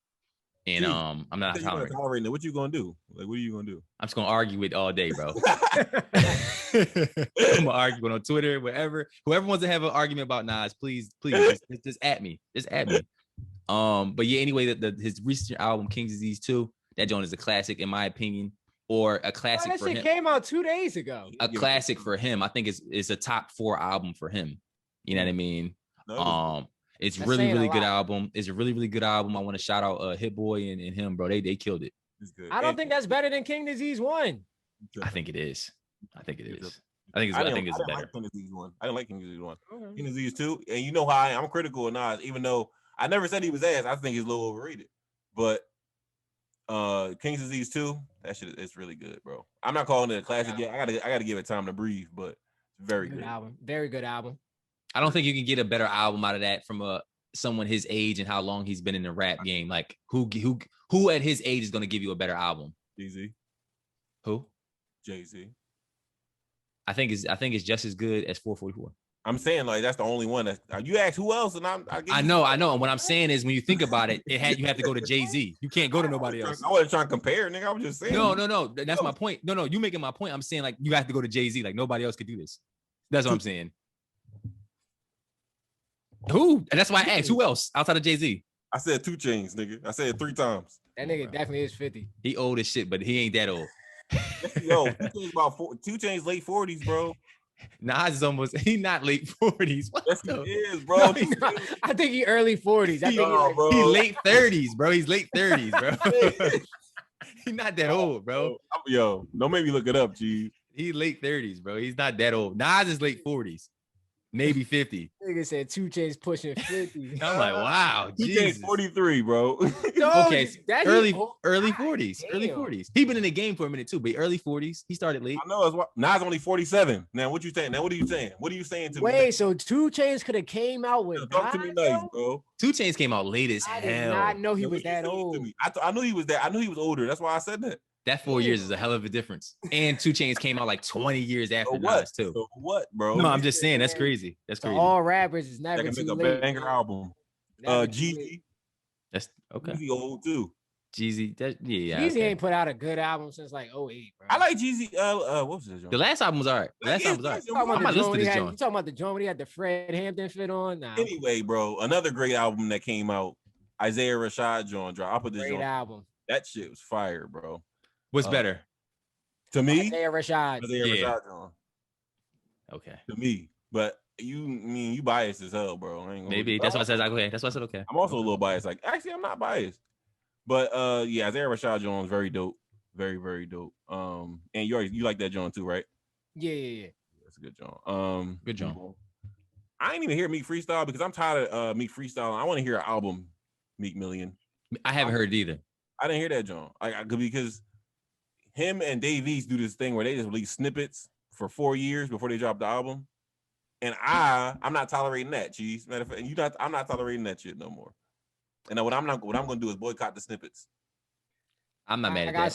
[SPEAKER 2] And I'm not tolerating
[SPEAKER 3] it. What you gonna do? Like, what are you gonna do?
[SPEAKER 2] I'm just gonna argue it all day, bro. I'm gonna argue it on Twitter, wherever. Whoever wants to have an argument about Nas, please, just at me. Just at me. But yeah, anyway, his recent album, King's Disease 2, that joint is a classic in my opinion, or a classic
[SPEAKER 1] that
[SPEAKER 2] for him.
[SPEAKER 1] Shit came out 2 days ago.
[SPEAKER 2] A classic for him. I think it's a top 4 album for him. You know what I mean? No. It's really good album. It's a really good album. I want to shout out Hit Boy and him, bro. They killed it.
[SPEAKER 3] It's good.
[SPEAKER 1] I don't think that's better than King Disease 1.
[SPEAKER 2] I think it is. I think it's
[SPEAKER 3] better.
[SPEAKER 2] Like
[SPEAKER 3] King Disease 1. I didn't like King Disease 1. Okay. King Disease 2. And you know how I'm critical of Nas, even though I never said he was ass. I think he's a little overrated. But King Disease 2, that shit is really good, bro. I'm not calling it a classic yet. I gotta give it time to breathe, but it's very good
[SPEAKER 1] album. Very good album.
[SPEAKER 2] I don't think you can get a better album out of that from someone his age and how long he's been in the rap game. Like who at his age is going to give you a better album?
[SPEAKER 3] Jay-Z.
[SPEAKER 2] Who?
[SPEAKER 3] Jay-Z.
[SPEAKER 2] I think it's just as good as 444.
[SPEAKER 3] I'm saying like that's the only one that you ask who else, and
[SPEAKER 2] I know. And what I'm saying is when you think about it, you have to go to Jay-Z. You can't go to nobody else.
[SPEAKER 3] I wasn't trying to compare, nigga. I was just saying.
[SPEAKER 2] No. That's my point. No, you making my point. I'm saying like you have to go to Jay-Z. Like nobody else could do this. That's what I'm saying. Who? And that's why I asked. Who else outside of Jay-Z?
[SPEAKER 3] I said 2 Chainz, nigga. I said it 3 times.
[SPEAKER 1] That nigga definitely is 50.
[SPEAKER 2] He old as shit, but he ain't that old.
[SPEAKER 3] Yo, 2 Chainz late 40s, bro.
[SPEAKER 2] Nas is he not late 40s. What
[SPEAKER 3] yes, he is, bro.
[SPEAKER 1] No, I think he early 40s. I think
[SPEAKER 2] he late 30s, bro. He's late 30s, bro. He's not that old, bro.
[SPEAKER 3] Yo, don't make me look it up, G.
[SPEAKER 2] He late 30s, bro. He's not that old. Nas is late 40s. Maybe 50.
[SPEAKER 1] Nigga said 2 Chainz pushing 50.
[SPEAKER 2] I'm like, wow,
[SPEAKER 3] 2 Chainz 43, bro.
[SPEAKER 2] Okay, early 40s, early 40s. He been in the game for a minute too, but early 40s. He started late.
[SPEAKER 3] I know. It's Nas only 47. Now, what you saying? Now, what are you saying? What are you saying to me?
[SPEAKER 1] Wait, so 2 Chainz could have came out with
[SPEAKER 3] talk to me nice, bro.
[SPEAKER 2] 2 Chainz came out late as hell.
[SPEAKER 1] I did not know he was that old.
[SPEAKER 3] I knew he was that. I knew he was older. That's why I said that.
[SPEAKER 2] That 4 years is a hell of a difference. And 2 Chainz came out like 20 years after Nas too.
[SPEAKER 3] So what, bro?
[SPEAKER 2] No, I'm just saying that's crazy. That's crazy.
[SPEAKER 1] All rappers is never
[SPEAKER 3] that can
[SPEAKER 1] too
[SPEAKER 3] make a
[SPEAKER 1] late.
[SPEAKER 3] banger album. Jeezy.
[SPEAKER 2] That's okay.
[SPEAKER 3] Jeezy old too.
[SPEAKER 2] Jeezy,
[SPEAKER 1] Jeezy ain't put out a good album since like 08, bro.
[SPEAKER 3] I like Jeezy. What was this?
[SPEAKER 2] The last album was all right. I might listen to this joint.
[SPEAKER 1] You talking about the joint when he had the Fred Hampton fit on? Nah.
[SPEAKER 3] Anyway, bro, another great album that came out, Isaiah Rashad joint. I'll put this
[SPEAKER 1] great album.
[SPEAKER 3] That shit was fire, bro.
[SPEAKER 2] What's better?
[SPEAKER 3] To me,
[SPEAKER 1] Isaiah Rashad.
[SPEAKER 3] Rashad joint.
[SPEAKER 2] Okay.
[SPEAKER 3] To me, but you biased as hell, bro.
[SPEAKER 2] Maybe that's why I said okay. That's why I said okay.
[SPEAKER 3] I'm also a little biased. Like actually, I'm not biased, but yeah, Isaiah Rashad joint is very dope, very very dope. And you like that joint too, right?
[SPEAKER 1] Yeah.
[SPEAKER 3] That's a good joint.
[SPEAKER 2] Good joint.
[SPEAKER 3] I ain't even hear Meek freestyle because I'm tired of Meek freestyle. I want to hear an album, Meek Million.
[SPEAKER 2] I haven't heard it either.
[SPEAKER 3] I didn't hear that joint. Because him and Dave East do this thing where they just release snippets for 4 years before they drop the album. And I'm not tolerating that, Cheese. Matter of fact, I'm not tolerating that shit no more. And what I'm gonna do is boycott the snippets.
[SPEAKER 2] I'm not mad at that.
[SPEAKER 1] I got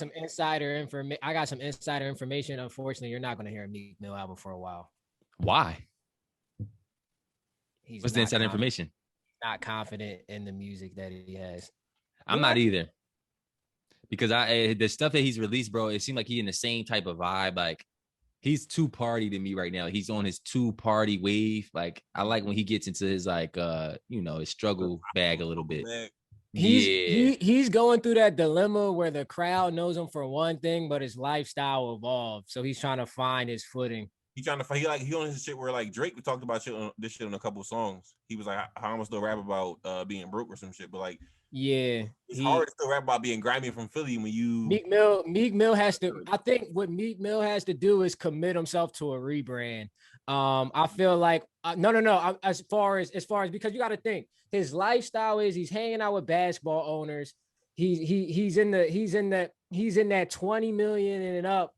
[SPEAKER 1] some insider information. Unfortunately, you're not gonna hear a Meek Mill album for a while.
[SPEAKER 2] Why? What's the insider information?
[SPEAKER 1] Not confident in the music that he has.
[SPEAKER 2] I'm not either. Because the stuff that he's released, bro, it seemed like he's in the same type of vibe. Like he's too party to me right now. He's on his 2-party wave. Like I like when he gets into his like his struggle bag a little bit.
[SPEAKER 1] He's going through that dilemma where the crowd knows him for one thing, but his lifestyle evolved. So he's trying to find his footing.
[SPEAKER 3] He trying to fight. He on his shit where like Drake talked about this shit on a couple of songs. He was like, "How I'm still rap about being broke or some shit," but like,
[SPEAKER 1] Yeah,
[SPEAKER 3] it's hard to still rap about being grimy from Philly when you
[SPEAKER 1] Meek Mill has to. I think what Meek Mill has to do is commit himself to a rebrand. I feel like no. As far as because you got to think his lifestyle is he's hanging out with basketball owners. He's in that 20 million and up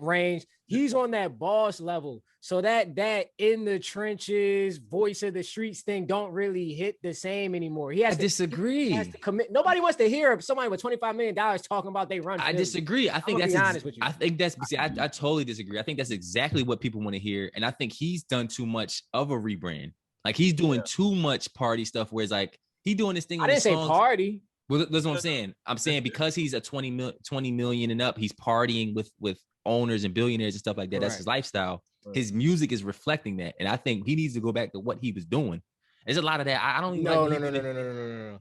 [SPEAKER 1] range. He's on that boss level. So that in the trenches, voice of the streets thing don't really hit the same anymore. He
[SPEAKER 2] disagree.
[SPEAKER 1] He has to commit. Nobody wants to hear somebody with $25 million talking about they run.
[SPEAKER 2] I disagree. I think
[SPEAKER 1] that's honest with you.
[SPEAKER 2] I think that's I totally disagree. I think that's exactly what people want to hear. And I think he's done too much of a rebrand. Like he's doing too much party stuff where it's like he doing this thing.
[SPEAKER 1] I didn't say party.
[SPEAKER 2] Well, that's what I'm saying. I'm saying because he's a 20 million and up, he's partying with owners and billionaires and stuff like that. Right. That's his lifestyle. Right. His music is reflecting that. And I think he needs to go back to what he was doing. There's a lot of that. I don't even
[SPEAKER 1] No.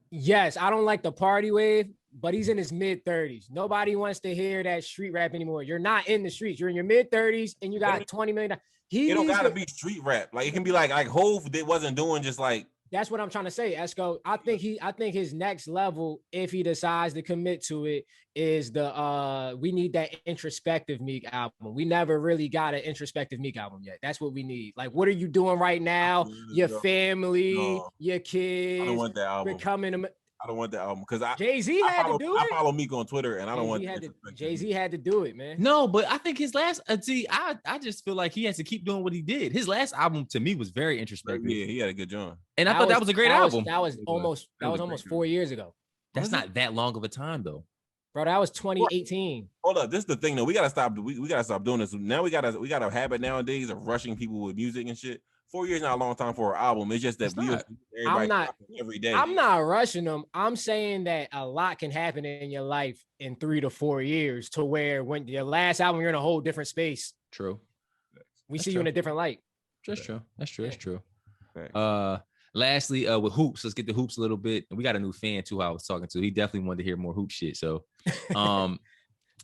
[SPEAKER 1] Yes, I don't like the party wave, but he's in his mid-30s. Nobody wants to hear that street rap anymore. You're not in the streets. You're in your mid-30s and you got $20 million.
[SPEAKER 3] It don't gotta be street rap. Like it can be like Hov wasn't doing just like.
[SPEAKER 1] That's what I'm trying to say, Esco. I think his next level, if he decides to commit to it, is we need that introspective Meek album. We never really got an introspective Meek album yet. That's what we need. Like, what are you doing right now? Your family, your kids.
[SPEAKER 3] I don't want that album.
[SPEAKER 1] Becoming
[SPEAKER 3] I don't want that album because
[SPEAKER 1] Jay-Z had to do it.
[SPEAKER 3] I follow Meek on Twitter, and I don't want
[SPEAKER 1] Jay-Z had to do it, man.
[SPEAKER 2] No, but I think his last I just feel like he has to keep doing what he did. His last album to me was very introspective.
[SPEAKER 3] Yeah, he had a good job.
[SPEAKER 2] And I thought that was a great album.
[SPEAKER 1] That was almost 4 years ago.
[SPEAKER 2] That's not that long of a time though.
[SPEAKER 1] Bro, that was 2018.
[SPEAKER 3] Hold up, this is the thing though. We gotta stop. We gotta stop doing this. Now we got a habit nowadays of rushing people with music and shit. 4 years not a long time for an album. It's just that
[SPEAKER 1] I'm not
[SPEAKER 3] every day.
[SPEAKER 1] I'm not rushing them. I'm saying that a lot can happen in your life in 3 to 4 years to where when your last album, you're in a whole different space.
[SPEAKER 2] True.
[SPEAKER 1] We see you in a different light.
[SPEAKER 2] That's true. That's true. Lastly, with hoops, let's get the hoops a little bit. And we got a new fan too. I was talking to. He definitely wanted to hear more hoop shit. So,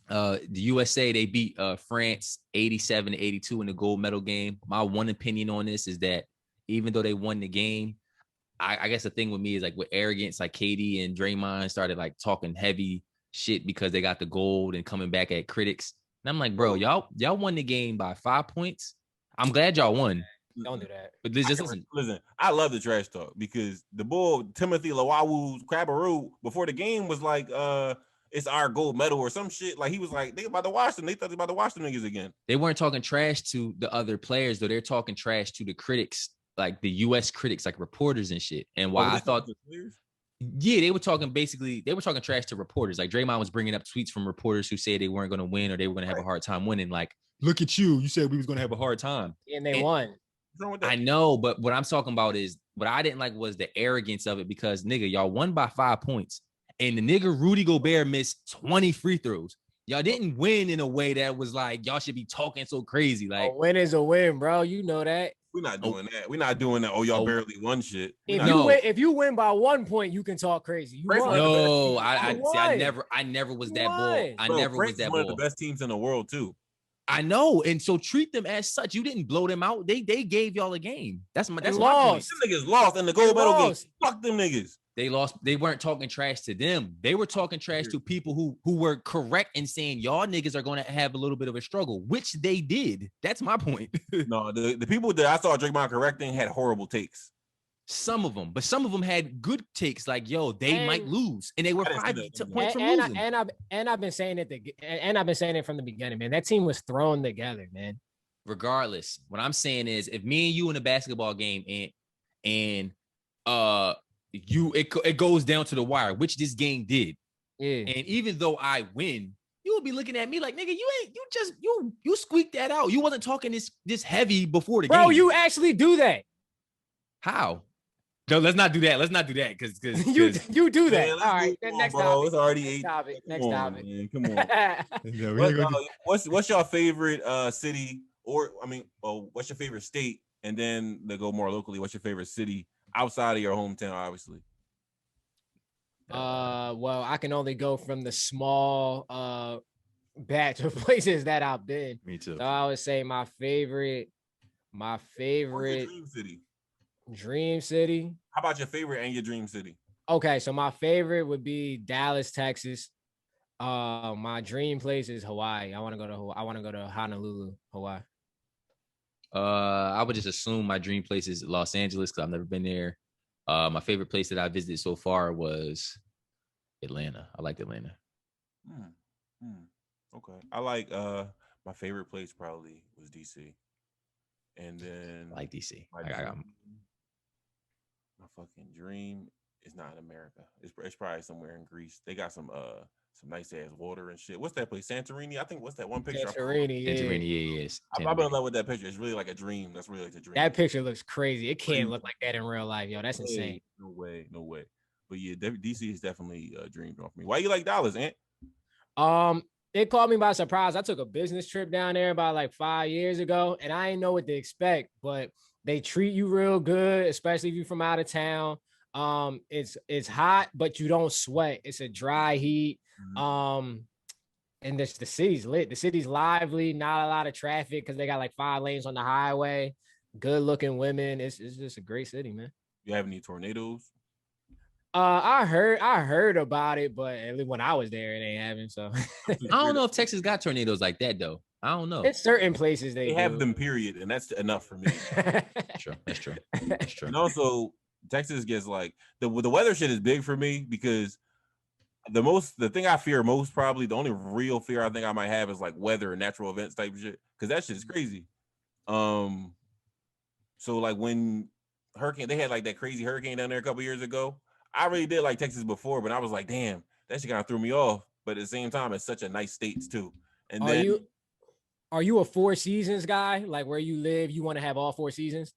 [SPEAKER 2] the USA, they beat France 87-82 in the gold medal game. My one opinion on this is that even though they won the game, I guess the thing with me is like with arrogance, like KD and Draymond started like talking heavy shit because they got the gold and coming back at critics. And I'm like, bro, y'all won the game by 5 points. I'm glad y'all won.
[SPEAKER 1] Don't do that.
[SPEAKER 2] But just listen.
[SPEAKER 3] I love the trash talk because the bull Timothy Lawawu's Crabbaroo before the game was like, it's our gold medal or some shit. Like he was like, they about to watch them. They thought they about to watch them niggas again.
[SPEAKER 2] They weren't talking trash to the other players though. They're talking trash to the critics, like the U.S. critics, like reporters and shit. And why I thought, they were talking trash to reporters. Like Draymond was bringing up tweets from reporters who said they weren't going to win or they were going to have a hard time winning. Like, look at you. You said we was going to have a hard time.
[SPEAKER 1] And they won.
[SPEAKER 2] I know, but what I'm talking about is what I didn't like was the arrogance of it because nigga, y'all won by 5 points. And the nigga Rudy Gobert missed 20 free throws. Y'all didn't win in a way that was like y'all should be talking so crazy. Like
[SPEAKER 1] a win is a win, bro. You know that.
[SPEAKER 3] We're not doing that. We're not doing that. Oh, y'all barely won shit.
[SPEAKER 1] If you win by 1 point, you can talk crazy. You won.
[SPEAKER 2] No, I never was that bold. I never was that bold.
[SPEAKER 3] One of the best teams in the world too.
[SPEAKER 2] I know, and so treat them as such. You didn't blow them out. They gave y'all a game. That's my point.
[SPEAKER 3] Them niggas lost in the gold medal game. Fuck them niggas.
[SPEAKER 2] They lost. They weren't talking trash to them. They were talking trash to people who were correct in saying y'all niggas are going to have a little bit of a struggle, which they did. That's my point.
[SPEAKER 3] No, the people that I saw Draymond correcting had horrible takes.
[SPEAKER 2] Some of them, but some of them had good takes. Like, yo, they might lose, and they were 5 points from losing.
[SPEAKER 1] I've been saying it from the beginning, man. That team was thrown together, man.
[SPEAKER 2] Regardless, what I'm saying is, if me and you in a basketball game and it goes down to the wire, which this game did.
[SPEAKER 1] Yeah.
[SPEAKER 2] And even though I win, you will be looking at me like, nigga, you squeaked that out. You wasn't talking this heavy before the game.
[SPEAKER 1] Bro, you actually do that.
[SPEAKER 2] How? No, let's not do that. Let's not do that because
[SPEAKER 1] you do that.
[SPEAKER 3] Man,
[SPEAKER 1] all right. Next
[SPEAKER 3] bro.
[SPEAKER 1] topic.
[SPEAKER 3] It's already
[SPEAKER 1] next topic.
[SPEAKER 3] Man, come on. What's your favorite city what's your favorite state? And then to go more locally, what's your favorite city outside of your hometown, obviously?
[SPEAKER 1] Well, I can only go from the small batch of places that I've been.
[SPEAKER 2] Me too.
[SPEAKER 1] So I would say my favorite
[SPEAKER 3] What's your dream city?
[SPEAKER 1] dream city.
[SPEAKER 3] How about your favorite and your dream city?
[SPEAKER 1] Okay, so my favorite would be Dallas, Texas. My dream place is Hawaii. I want to go to I want to go to Honolulu, Hawaii.
[SPEAKER 2] I would just assume my dream place is Los Angeles because I've never been there. My favorite place that I visited so far was Atlanta. I liked Atlanta.
[SPEAKER 3] Okay. I like my favorite place probably was DC. And then
[SPEAKER 2] I like DC.
[SPEAKER 3] my fucking dream is not in America. It's probably somewhere in Greece. They got some nice ass water and shit. What's that place? Santorini? I think what's that one picture?
[SPEAKER 1] Santorini,
[SPEAKER 2] yes.
[SPEAKER 3] I'm in love with that picture. It's really like a dream. That's really like a dream.
[SPEAKER 1] That picture looks crazy. It can't look like that in real life, yo. That's insane.
[SPEAKER 3] No way. But yeah, DC is definitely a dream for me. Why you like Dallas, Ant?
[SPEAKER 1] It caught me by surprise. I took a business trip down there about like 5 years ago, and I didn't know what to expect, but they treat you real good, especially if you're from out of town. It's hot, but you don't sweat. It's a dry heat. And the city's lit. The city's lively, not a lot of traffic because they got like 5 lanes on the highway. Good looking women. It's just a great city, man.
[SPEAKER 3] You have any tornadoes?
[SPEAKER 1] I heard about it, but at least when I was there, it ain't happening. So
[SPEAKER 2] I don't know if Texas got tornadoes like that though. I don't know.
[SPEAKER 1] It's certain places they
[SPEAKER 3] have them, period, and that's enough for me.
[SPEAKER 2] That's true.
[SPEAKER 3] And also, Texas gets like the weather shit is big for me because the thing I fear most, probably the only real fear I think I might have is like weather and natural events type of shit because that shit is crazy. So like when they had like that crazy hurricane down there a couple years ago. I really did like Texas before, but I was like, damn, that shit kind of threw me off. But at the same time, it's such a nice state too. And
[SPEAKER 1] are you a 4 seasons guy? Like where you live, you want to have all 4 seasons?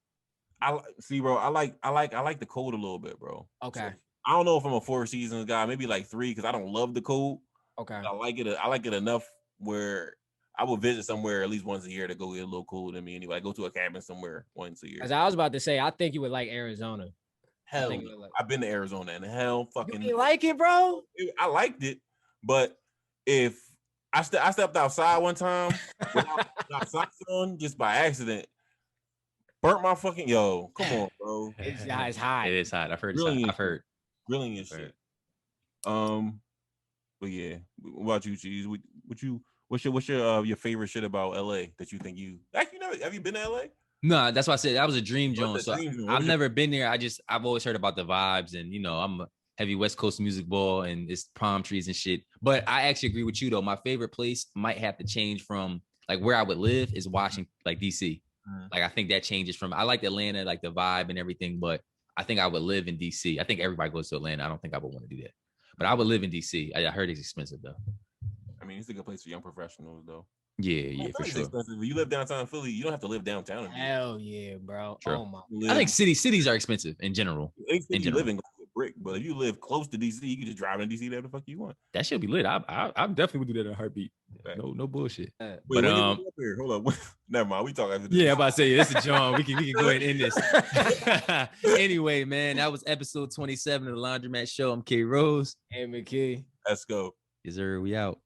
[SPEAKER 3] I see, bro. I like the cold a little bit, bro.
[SPEAKER 1] Okay.
[SPEAKER 3] So, I don't know if I'm a 4 seasons guy, maybe like 3 because I don't love the cold.
[SPEAKER 1] Okay.
[SPEAKER 3] I like it enough where I will visit somewhere at least once a year to go get a little cool than me anyway. I go to a cabin somewhere once a year.
[SPEAKER 1] As I was about to say, I think you would like Arizona.
[SPEAKER 3] Hell, I've been to Arizona and hell fucking.
[SPEAKER 1] You like it, bro?
[SPEAKER 3] I liked it, but if I stepped outside one time without socks on just by accident, burnt my fucking come on, bro.
[SPEAKER 1] It's hot.
[SPEAKER 2] It is hot. I've heard. I've heard.
[SPEAKER 3] Grilling and shit. But yeah, what about you, Cheese? What's your favorite shit about LA that you think you actually have you been to LA?
[SPEAKER 2] No, that's why I said that was a dream, Jones. So I've never been there. I've always heard about the vibes, and I'm a heavy West Coast music ball, and it's palm trees and shit. But I actually agree with you though. My favorite place might have to change from like where I would live is Washington, like DC. Like I think that changes from. I like Atlanta, like the vibe and everything, but I think I would live in DC. I think everybody goes to Atlanta. I don't think I would want to do that, but I would live in DC. I heard it's expensive though.
[SPEAKER 3] I mean, it's a good place for young professionals though.
[SPEAKER 2] Yeah, for sure.
[SPEAKER 3] Expensive. If you live downtown Philly, you don't have to live downtown.
[SPEAKER 1] Hell yeah, bro.
[SPEAKER 2] True.
[SPEAKER 1] Oh my.
[SPEAKER 2] I think cities are expensive in general.
[SPEAKER 3] You live in brick, but if you live close to DC, you can just drive in DC whatever the fuck you want.
[SPEAKER 2] That should be lit. I definitely would do that in a heartbeat. No bullshit.
[SPEAKER 3] Wait, but up here? Hold up. Never mind. We talk after this.
[SPEAKER 2] Yeah, I'm about to say this is John. We can go ahead and end this. Anyway, man, that was episode 27 of the Laundromat Show. I'm K Rose
[SPEAKER 1] and McKee.
[SPEAKER 3] Let's go.
[SPEAKER 2] Yes, sir. We out.